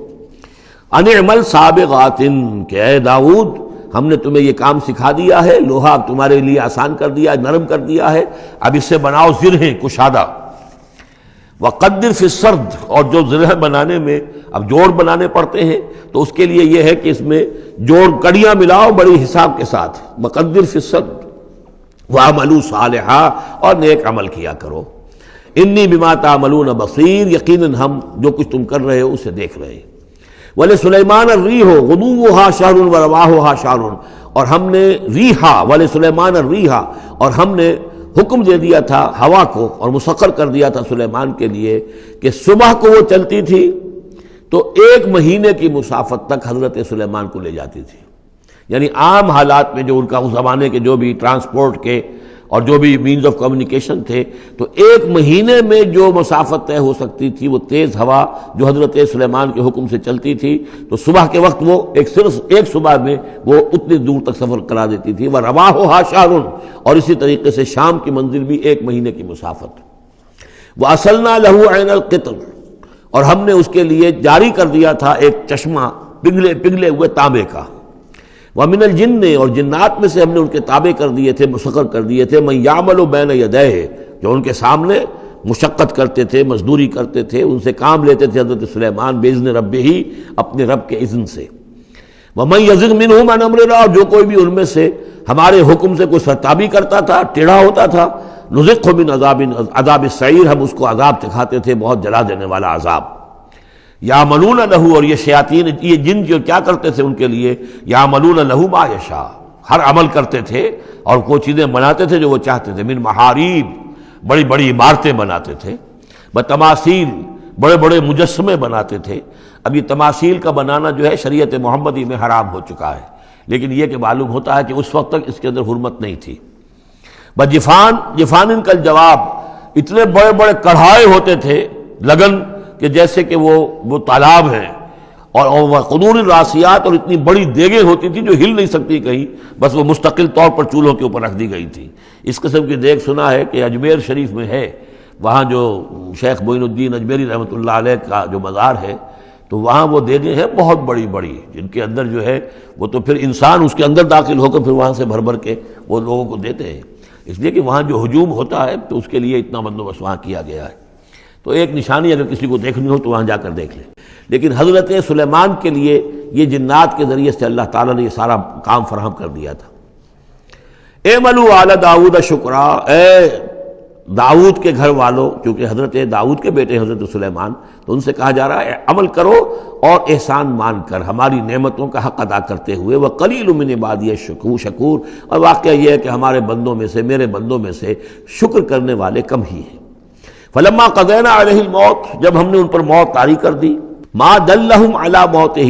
ان اعمل سابغات، کہ اے داؤد ہم نے تمہیں یہ کام سکھا دیا ہے، لوہا اب تمہارے لیے آسان کر دیا، نرم کر دیا ہے، اب اس سے بناؤ زرہیں کشادہ. وقدر فی السرد، اور جو زرہ بنانے میں اب جوڑ بنانے پڑتے ہیں تو اس کے لیے یہ ہے کہ اس میں جوڑ کڑیاں ملاؤ بڑی حساب کے ساتھ. وقدر فی السرد وَعَمَلُوا صَالِحًا، اور نیک عمل کیا کرو. انی بما تعملون بصیر، یقیناً ہم جو کچھ تم کر رہے ہو اسے دیکھ رہے ہیں. وَلِسُلَيْمَانَ الرِّيحُ غُدُوُّهَا شَهْرٌ وَرَوَاحُهَا شَهْرٌ، اور ہم نے ریحا، وَلِسُلَيْمَانَ الرِّيحَ، اور ہم نے حکم دے دیا تھا ہوا کو اور مسخر کر دیا تھا سلیمان کے لیے کہ صبح کو وہ چلتی تھی تو 1 مہینے کی مسافت تک حضرت سلیمان کو لے جاتی تھی. یعنی عام حالات میں جو ان کا اس زمانے کے جو بھی ٹرانسپورٹ کے اور جو بھی مینز آف کمیونیکیشن تھے، تو 1 مہینے میں جو مسافت طے ہو سکتی تھی وہ تیز ہوا جو حضرت سلیمان کے حکم سے چلتی تھی، تو صبح کے وقت وہ صرف ایک صبح میں وہ اتنی دور تک سفر کرا دیتی تھی. وَرَوَاحُهَا شَهْرٌ، اور اسی طریقے سے شام کی منزل بھی 1 مہینے کی مسافت. وَأَصَلْنَا لَهُ عَيْنَ الْقِطْرِ، اور ہم نے اس کے لیے جاری کر دیا تھا ایک چشمہ پگھلے ہوئے تانبے کا. وَمِنَ الْجِنِّ، اور جنات میں سے ہم نے ان کے تابع کر دیے تھے، مسخر کر دیے تھے، مَن يَعْمَلُ بَيْنَ يَدَيْهِ، جو ان کے سامنے مشقت کرتے تھے، مزدوری کرتے تھے، ان سے کام لیتے تھے حضرت سلیمان بِإِذْنِ رَبِّهِ، اپنے رب کے اذن سے. وَمَن يَزِغْ مِنْهُمْ عَنْ أَمْرِنَا، اور جو کوئی بھی ان میں سے ہمارے حکم سے کوئی سرتابی کرتا تھا، ٹیڑھا ہوتا تھا، نُذِقْهُ مِنْ عَذَابِ السَّعِيرِ، ہم اس کو عذاب دکھاتے تھے، بہت جلا دینے والا عذاب. یعملون لہ، اور یہ شیاطین، یہ جن جو کیا کرتے تھے ان کے لیے، یعملون لہ ما یشاء، ہر عمل کرتے تھے اور وہ چیزیں بناتے تھے جو وہ چاہتے تھے. من محاریب، بڑی بڑی عمارتیں بناتے تھے. بتماثیل، بڑے بڑے مجسمے بناتے تھے. اب یہ تماثیل کا بنانا جو ہے شریعت محمدی میں حرام ہو چکا ہے، لیکن یہ کہ معلوم ہوتا ہے کہ اس وقت تک اس کے اندر حرمت نہیں تھی. جفان کا جواب، اتنے بڑے بڑے کڑھائے ہوتے تھے لگن کہ جیسے کہ وہ تالاب ہیں، اور قدور الراسیات، اور اتنی بڑی دیگیں ہوتی تھی جو ہل نہیں سکتی کہیں، بس وہ مستقل طور پر چولہوں کے اوپر رکھ دی گئی تھی۔ اس قسم کی دیگ سنا ہے کہ اجمیر شریف میں ہے، وہاں جو شیخ معین الدین اجمیری رحمۃ اللہ علیہ کا جو مزار ہے، تو وہاں وہ دیگیں ہیں بہت بڑی بڑی، جن کے اندر جو ہے وہ تو پھر انسان اس کے اندر داخل ہو کر پھر وہاں سے بھر بھر کے وہ لوگوں کو دیتے ہیں، اس لیے کہ وہاں جو ہجوم ہوتا ہے تو اس کے لیے اتنا بندوبست وہاں کیا گیا ہے۔ تو ایک نشانی اگر کسی کو دیکھنی ہو تو وہاں جا کر دیکھ لیں۔ لیکن حضرت سلیمان کے لیے یہ جنات کے ذریعے سے اللہ تعالیٰ نے یہ سارا کام فراہم کر دیا تھا۔ اعملوا آل داؤد شکرا، اے داؤد کے گھر والوں، کیونکہ حضرت داؤد کے بیٹے حضرت سلیمان، تو ان سے کہا جا رہا ہے عمل کرو اور احسان مان کر ہماری نعمتوں کا حق ادا کرتے ہوئے، وقلیل من عبادی الشکور، اور واقعہ یہ ہے کہ ہمارے بندوں میں سے، میرے بندوں میں سے شکر کرنے والے کم ہی ہیں۔ فلما قضینا علیہ الموت، جب ہم نے ان پر موت طاری کر دی، ما دلہم علی موتہ،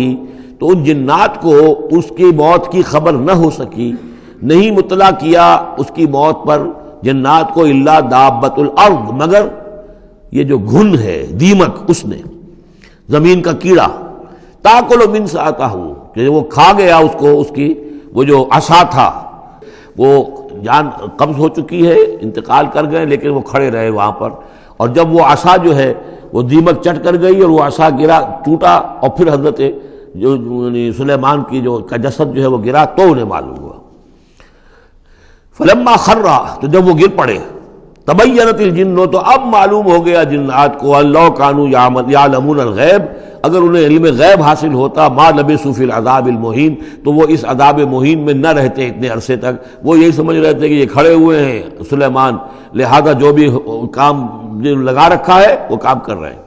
تو ان جنات کو اس کی موت کی خبر نہ ہو سکی، نہیں مطلع کیا اس کی موت پر جنات کو، الا دابۃ الارض، مگر یہ جو گھن ہے دیمک، اس نے، زمین کا کیڑا، تاکل من ساعتہ، کہ وہ کھا گیا اس کو، اس کی وہ جو عصا تھا، وہ جان قبض ہو چکی ہے، انتقال کر گئے، لیکن وہ کھڑے رہے وہاں پر، اور جب وہ عصا جو ہے وہ دیمک چٹ کر گئی اور وہ عصا گرا، ٹوٹا، اور پھر حضرت جو سلیمان کی جو کا جسد جو ہے وہ گرا، تو انہیں معلوم ہوا۔ فلما خرّا، تو جب وہ گر پڑے، تبینت الجن، تو اب معلوم ہو گیا جنات کو، اللہ کانوا یعلمون الغیب، اگر انہیں علم غیب حاصل ہوتا، ما لبثوا فی العذاب المہین، تو وہ اس عذاب مہین میں نہ رہتے اتنے عرصے تک۔ وہ یہی سمجھ رہے تھے کہ یہ کھڑے ہوئے ہیں سلیمان، لہذا جو بھی کام لگا رکھا ہے وہ کام کر رہے ہیں۔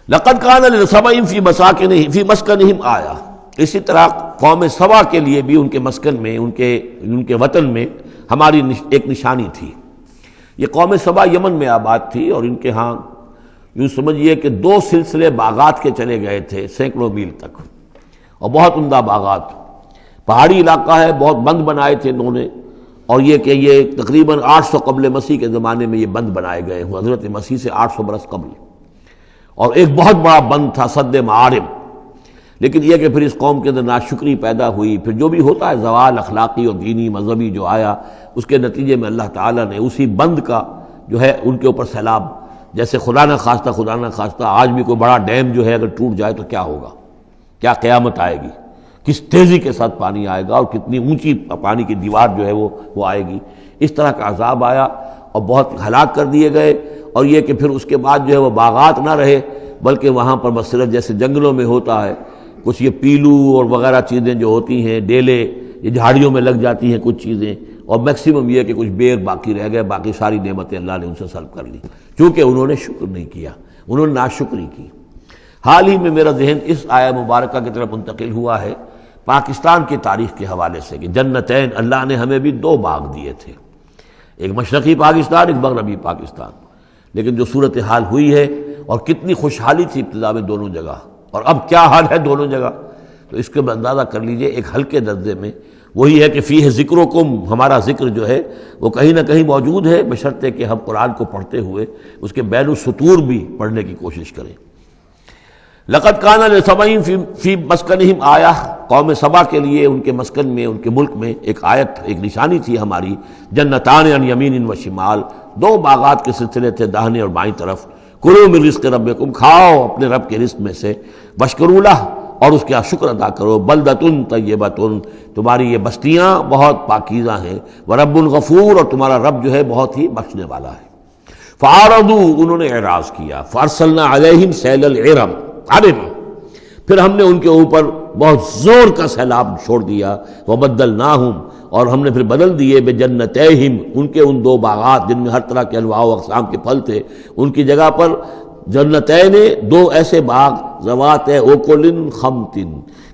لقد کان لسبأ فی مسکنہم آیہ، اسی طرح قوم سبا کے لیے بھی ان کے مسکن میں، ان کے وطن میں ہماری ایک نشانی تھی۔ یہ قوم سبا یمن میں آباد تھی، اور ان کے ہاں یوں سمجھیے کہ 2 سلسلے باغات کے چلے گئے تھے سینکڑوں میل تک، اور بہت عمدہ باغات، پہاڑی علاقہ ہے، بہت بند بنائے تھے انہوں نے، اور یہ کہ یہ تقریباً 800 قبل مسیح کے زمانے میں یہ بند بنائے گئے ہوں، حضرت مسیح سے 800 برس قبل، اور ایک بہت بڑا بند تھا سد معارم۔ لیکن یہ کہ پھر اس قوم کے اندر ناشکری پیدا ہوئی، پھر جو بھی ہوتا ہے زوال اخلاقی اور دینی مذہبی جو آیا، اس کے نتیجے میں اللہ تعالیٰ نے اسی بند کا جو ہے ان کے اوپر سیلاب، جیسے خدا نہ خواستہ آج بھی کوئی بڑا ڈیم جو ہے اگر ٹوٹ جائے تو کیا ہوگا، کیا قیامت آئے گی، کس تیزی کے ساتھ پانی آئے گا، اور کتنی اونچی پانی کی دیوار جو ہے وہ آئے گی، اس طرح کا عذاب آیا اور بہت ہلاک کر دیے گئے۔ اور یہ کہ پھر اس کے بعد جو ہے وہ باغات نہ رہے، بلکہ وہاں پر بس صرف جیسے جنگلوں میں ہوتا ہے کچھ یہ پیلو اور وغیرہ چیزیں جو ہوتی ہیں، ڈیلے، یہ جھاڑیوں میں لگ جاتی ہیں کچھ چیزیں، اور میکسیمم یہ کہ کچھ بیر باقی رہ گئے، باقی ساری نعمتیں اللہ نے ان سے سلب کر لی، کیونکہ انہوں نے شکر نہیں کیا، انہوں نے ناشکری کی۔ حال ہی میں میرا ذہن اس آیہ مبارکہ کی طرف منتقل ہوا ہے پاکستان کی تاریخ کے حوالے سے، کہ جنتین، اللہ نے ہمیں بھی 2 باغ دیے تھے، ایک مشرقی پاکستان، ایک مغربی پاکستان، لیکن جو صورتحال ہوئی ہے، اور کتنی خوشحالی تھی ابتدا میں دونوں جگہ، اور اب کیا حال ہے دونوں جگہ، تو اس کے اندازہ کر لیجئے ایک ہلکے درجے میں وہی ہے کہ فیہ ذکرکم، ہمارا ذکر جو ہے وہ کہیں نہ کہیں موجود ہے، بشرطے کہ ہم قرآن کو پڑھتے ہوئے اس کے بین السطور بھی پڑھنے کی کوشش کریں۔ لقد کان لسبأ فی مسکنہم آیہ، قوم سبا کے لیے ان کے مسکن میں، ان کے ملک میں ایک آیت، ایک نشانی تھی ہماری، جنتان عن یمین و شمال، 2 باغات کے سلسلے تھے داہنے اور بائیں طرف، کلوا من رزق ربکم، کھاؤ اپنے رب کے رزق میں سے، واشکروا لہ، اور اس کا شکر ادا کرو، بلدۃ طیبۃ، تمہاری یہ بستیاں بہت پاکیزہ ہیں، ورب غفور، اور تمہارا رب جو ہے بہت ہی بخشنے والا ہے۔ فاعرضوا، انہوں نے اعراض کیا، فارسلنا علیہم سیل العرم، پھر ہم نے ان کے اوپر بہت زور کا سیلاب چھوڑ دیا، وبدلناہم، اور ہم نے پھر بدل دیے، بجنتیہم، ان کے ان 2 باغات جن میں ہر طرح کے انواع و اقسام کے پھل تھے، ان کی جگہ پر جنتین، 2 ایسے باغ، ذوات اوکل خمط،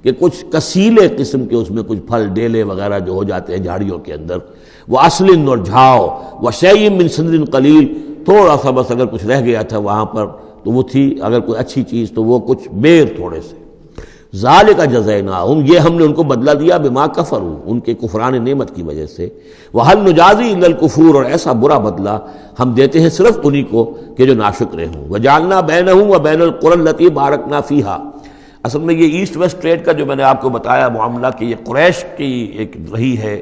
کہ کچھ کسیلے قسم کے اس میں کچھ پھل ڈیلے وغیرہ جو ہو جاتے ہیں جھاڑیوں کے اندر، وہ اصل، اور جھاؤ، وشیء من سدر قلیل، تھوڑا سا بس اگر کچھ رہ گیا تھا وہاں پر تو وہ تھی اگر کوئی اچھی چیز تو وہ کچھ بیر تھوڑے سے۔ ذالک جزیناہم، یہ ہم نے ان کو بدلہ دیا، بما کفروا، ان کے کفران نعمت کی وجہ سے، وہل نجازی الا الکفور، اور ایسا برا بدلہ ہم دیتے ہیں صرف انہی کو کہ جو ناشکرے ہوں۔ وجعلنا بینہم وبین القری التی بارکنا فیہا، اصل میں یہ ایسٹ ویسٹ ٹریڈ کا جو میں نے آپ کو بتایا معاملہ کہ یہ قریش کی ایک رہی ہے،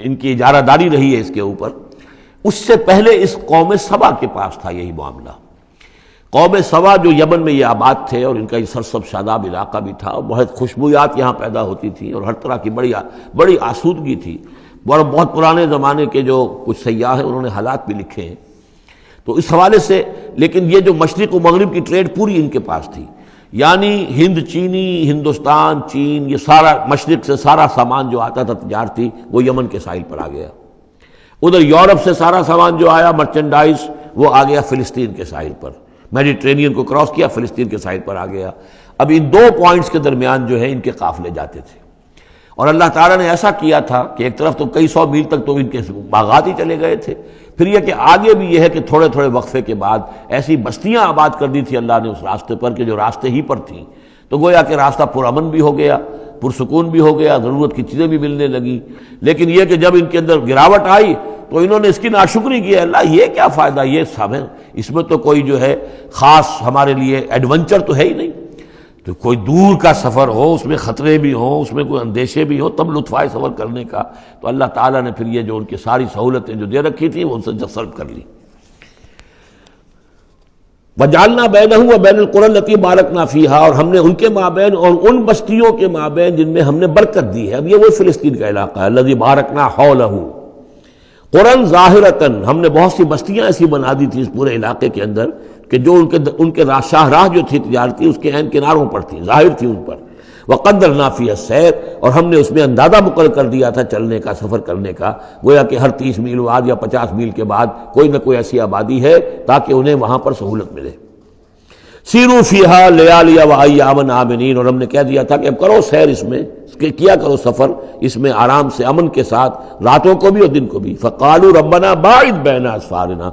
ان کی اجارہ داری رہی ہے اس کے اوپر، اس سے پہلے اس قوم سبا کے پاس تھا یہی معاملہ۔ قوم سبا جو یمن میں یہ آباد تھے اور ان کا یہ سرسب شاداب علاقہ بھی تھا، بہت خوشبویات یہاں پیدا ہوتی تھیں اور ہر طرح کی بڑی آسودگی تھی، اور بہت پرانے زمانے کے جو کچھ سیاح ہیں انہوں نے حالات بھی لکھے ہیں۔ تو اس حوالے سے لیکن یہ جو مشرق و مغرب کی ٹریڈ پوری ان کے پاس تھی، یعنی ہند چینی، ہندوستان چین، یہ سارا مشرق سے سارا سامان جو آتا تھا تجارتی وہ یمن کے ساحل پر آ گیا۔ ادھر یورپ سے سارا سامان جو آیا مرچنڈائز وہ آ گیا فلسطین کے ساحل پر، میڈیٹرینین کو کراس کیا فلسطین کے ساحل پر آ گیا۔ اب ان دو پوائنٹس کے درمیان جو ہے ان کے قافلے جاتے تھے، اور اللہ تعالیٰ نے ایسا کیا تھا کہ ایک طرف تو کئی سو میل تک تو ان کے باغات ہی چلے گئے تھے، پھر یہ کہ آگے بھی یہ ہے کہ تھوڑے تھوڑے وقفے کے بعد ایسی بستیاں آباد کر دی تھی اللہ نے اس راستے پر کہ جو راستے ہی پر تھیں، تو گویا کہ راستہ پرامن بھی ہو گیا، پرسکون بھی ہو گیا، ضرورت کی چیزیں بھی ملنے لگی۔ لیکن یہ کہ جب ان کے اندر گراوٹ آئی تو انہوں نے اس کی ناشکری کی، اللہ یہ کیا فائدہ، یہ سب ہے اس میں تو کوئی جو ہے خاص ہمارے لیے ایڈونچر تو ہے ہی نہیں، تو کوئی دور کا سفر ہو اس میں خطرے بھی ہوں، اس میں کوئی اندیشے بھی ہوں، تب لطف آئے سفر کرنے کا۔ تو اللہ تعالیٰ نے پھر یہ جو ان کی ساری سہولتیں جو دے رکھی تھیں وہ ان سے سلب کر لی۔ وَجَعَلْنَا بَيْنَهُمْ وَبَيْنَ الْقُرَى الَّتِي بَارَكْنَا فِيهَا، اور ہم نے ان کے مابین اور ان بستیوں کے مابین جن میں ہم نے برکت دی ہے، اب یہ وہ فلسطین کا علاقہ ہے، الَّذِي بَارَكْنَا حَوْلَهُ قُرًى ظَاهِرَةً، ہم نے بہت سی بستیاں ایسی بنا دی تھی اس پورے علاقے کے اندر کہ جو ان کے شاہراہ جو تھی تجارتی اس کے عین کناروں پر تھی، ظاہر تھی ان پر۔ وَقَدَّرْنَا فِيهَا السَّيْرَ، اور ہم نے اس میں اندازہ مقرر کر دیا تھا چلنے کا، سفر کرنے کا، گویا کہ ہر 30 میل بعد یا 50 میل کے بعد کوئی نہ کوئی ایسی آبادی ہے تاکہ انہیں وہاں پر سہولت ملے۔ سیروا فیہا لیالیہ وایاما آمنین، اور ہم نے کہہ دیا تھا کہ اب کرو سیر اس میں، کیا کرو سفر اس میں آرام سے امن کے ساتھ، راتوں کو بھی اور دن کو بھی۔ فقالوا ربنا باعد بین اسفارنا،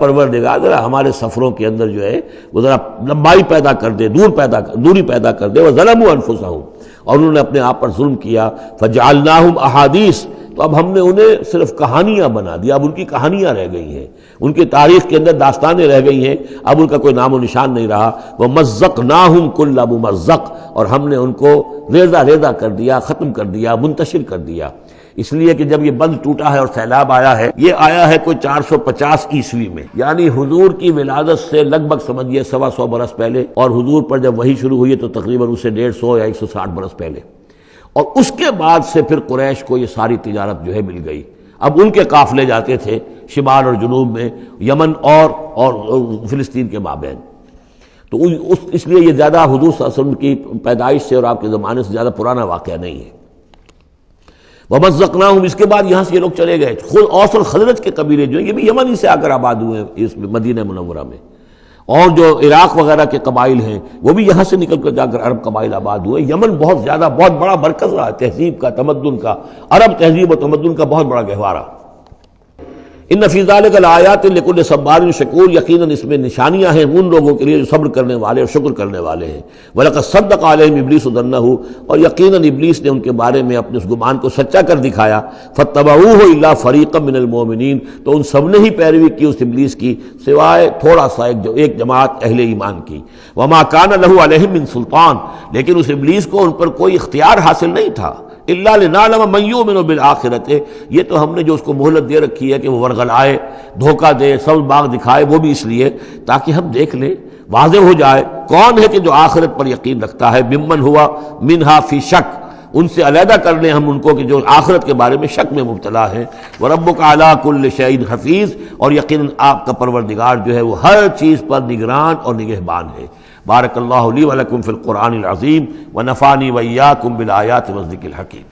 پروردگار ذرا ہمارے سفروں کے اندر جو ہے وہ ذرا لمبائی پیدا کر دے، دوری پیدا کر دے۔ وظلموا انفسہم، اور انہوں نے اپنے آپ پر ظلم کیا۔ فجعلناہم احادیث، تو اب ہم نے انہیں صرف کہانیاں بنا دیا، اب ان کی کہانیاں رہ گئی ہیں، ان کی تاریخ کے اندر داستانیں رہ گئی ہیں، اب ان کا کوئی نام و نشان نہیں رہا۔ وَمَزَّقْنَاهُمْ كُلَّ مُمَزَّقٍ، اور ہم نے ان کو ریزہ ریزہ کر دیا، ختم کر دیا، منتشر کر دیا۔ اس لیے کہ جب یہ بند ٹوٹا ہے اور سیلاب آیا ہے، یہ آیا ہے کوئی 450 عیسوی میں، یعنی حضور کی ولادت سے لگ بھگ سمجھیے 125 برس پہلے، اور حضور پر جب وحی شروع ہوئی تو تقریباً اسے 150 یا 160 برس پہلے، اور اس کے بعد سے پھر قریش کو یہ ساری تجارت جو ہے مل گئی۔ اب ان کے قافلے جاتے تھے شمال اور جنوب میں، یمن اور فلسطین کے مابین، تو اس لیے یہ زیادہ حضور صلی اللہ علیہ وسلم کی پیدائش سے اور آپ کے زمانے سے زیادہ پرانا واقعہ نہیں ہے۔ وَمَزَّقْنَاهُمْ، اس کے بعد یہاں سے یہ لوگ چلے گئے، خود اوس اور خزرج کے قبیلے جو ہیں یہ بھی یمن ہی سے آ کر آباد ہوئے ہیں اس مدینہ منورہ میں، اور جو عراق وغیرہ کے قبائل ہیں وہ بھی یہاں سے نکل کر جا کر عرب قبائل آباد ہوئے۔ یمن بہت بڑا مرکز رہا تہذیب کا، تمدن کا، عرب تہذیب و تمدن کا بہت بڑا گہوارہ۔ ان فی ذلک لآیات لکل صبار شکور، یقیناً اس میں نشانیاں ہیں ان لوگوں کے لیے جو صبر کرنے والے اور شکر کرنے والے ہیں۔ وَلَقَدْ صَدَّقَ عَلَيْهِمْ إِبْلِيسُ ظَنَّهُ، اور یقیناً ابلیس نے ان کے بارے میں اپنے اس گمان کو سچا کر دکھایا۔ فَاتَّبَعُوهُ إِلَّا فَرِيقًا مِّنَ الْمُؤْمِنِينَ، تو ان سب نے ہی پیروی کی اس ابلیس کی سوائے تھوڑا سا ایک جماعت اہل ایمان کی۔ وَمَا كَانَ لَهُ عَلَيْهِمْ مِّن سُلْطَانٍ، لیکن اس ابلیس کو ان پر کوئی اختیار حاصل نہیں تھا۔ الا لنعلم من یؤمن بالآخرۃ، یہ تو ہم نے جو اس کو مہلت دے رکھی ہے کہ وہ ورغلائے، دھوکہ دے، سبز باغ دکھائے، وہ بھی اس لیے تاکہ ہم دیکھ لیں، واضح ہو جائے کون ہے کہ جو آخرت پر یقین رکھتا ہے، ممن ہوا منہا فی شک، ان سے علیحدہ کر لیں ہم ان کو کہ جو آخرت کے بارے میں شک میں مبتلا ہے۔ وَرَبُّكَ عَلَىٰ كُلِّ شَيْءٍ حَفِيظٌ، اور یقیناً آپ کا پروردگار جو ہے وہ ہر چیز پر نگران اور نگہبان ہے۔ بارک اللہ لی ولکم فی القرآن العظیم ونفعنی وإیاکم بالآیات والذکر الحکیم۔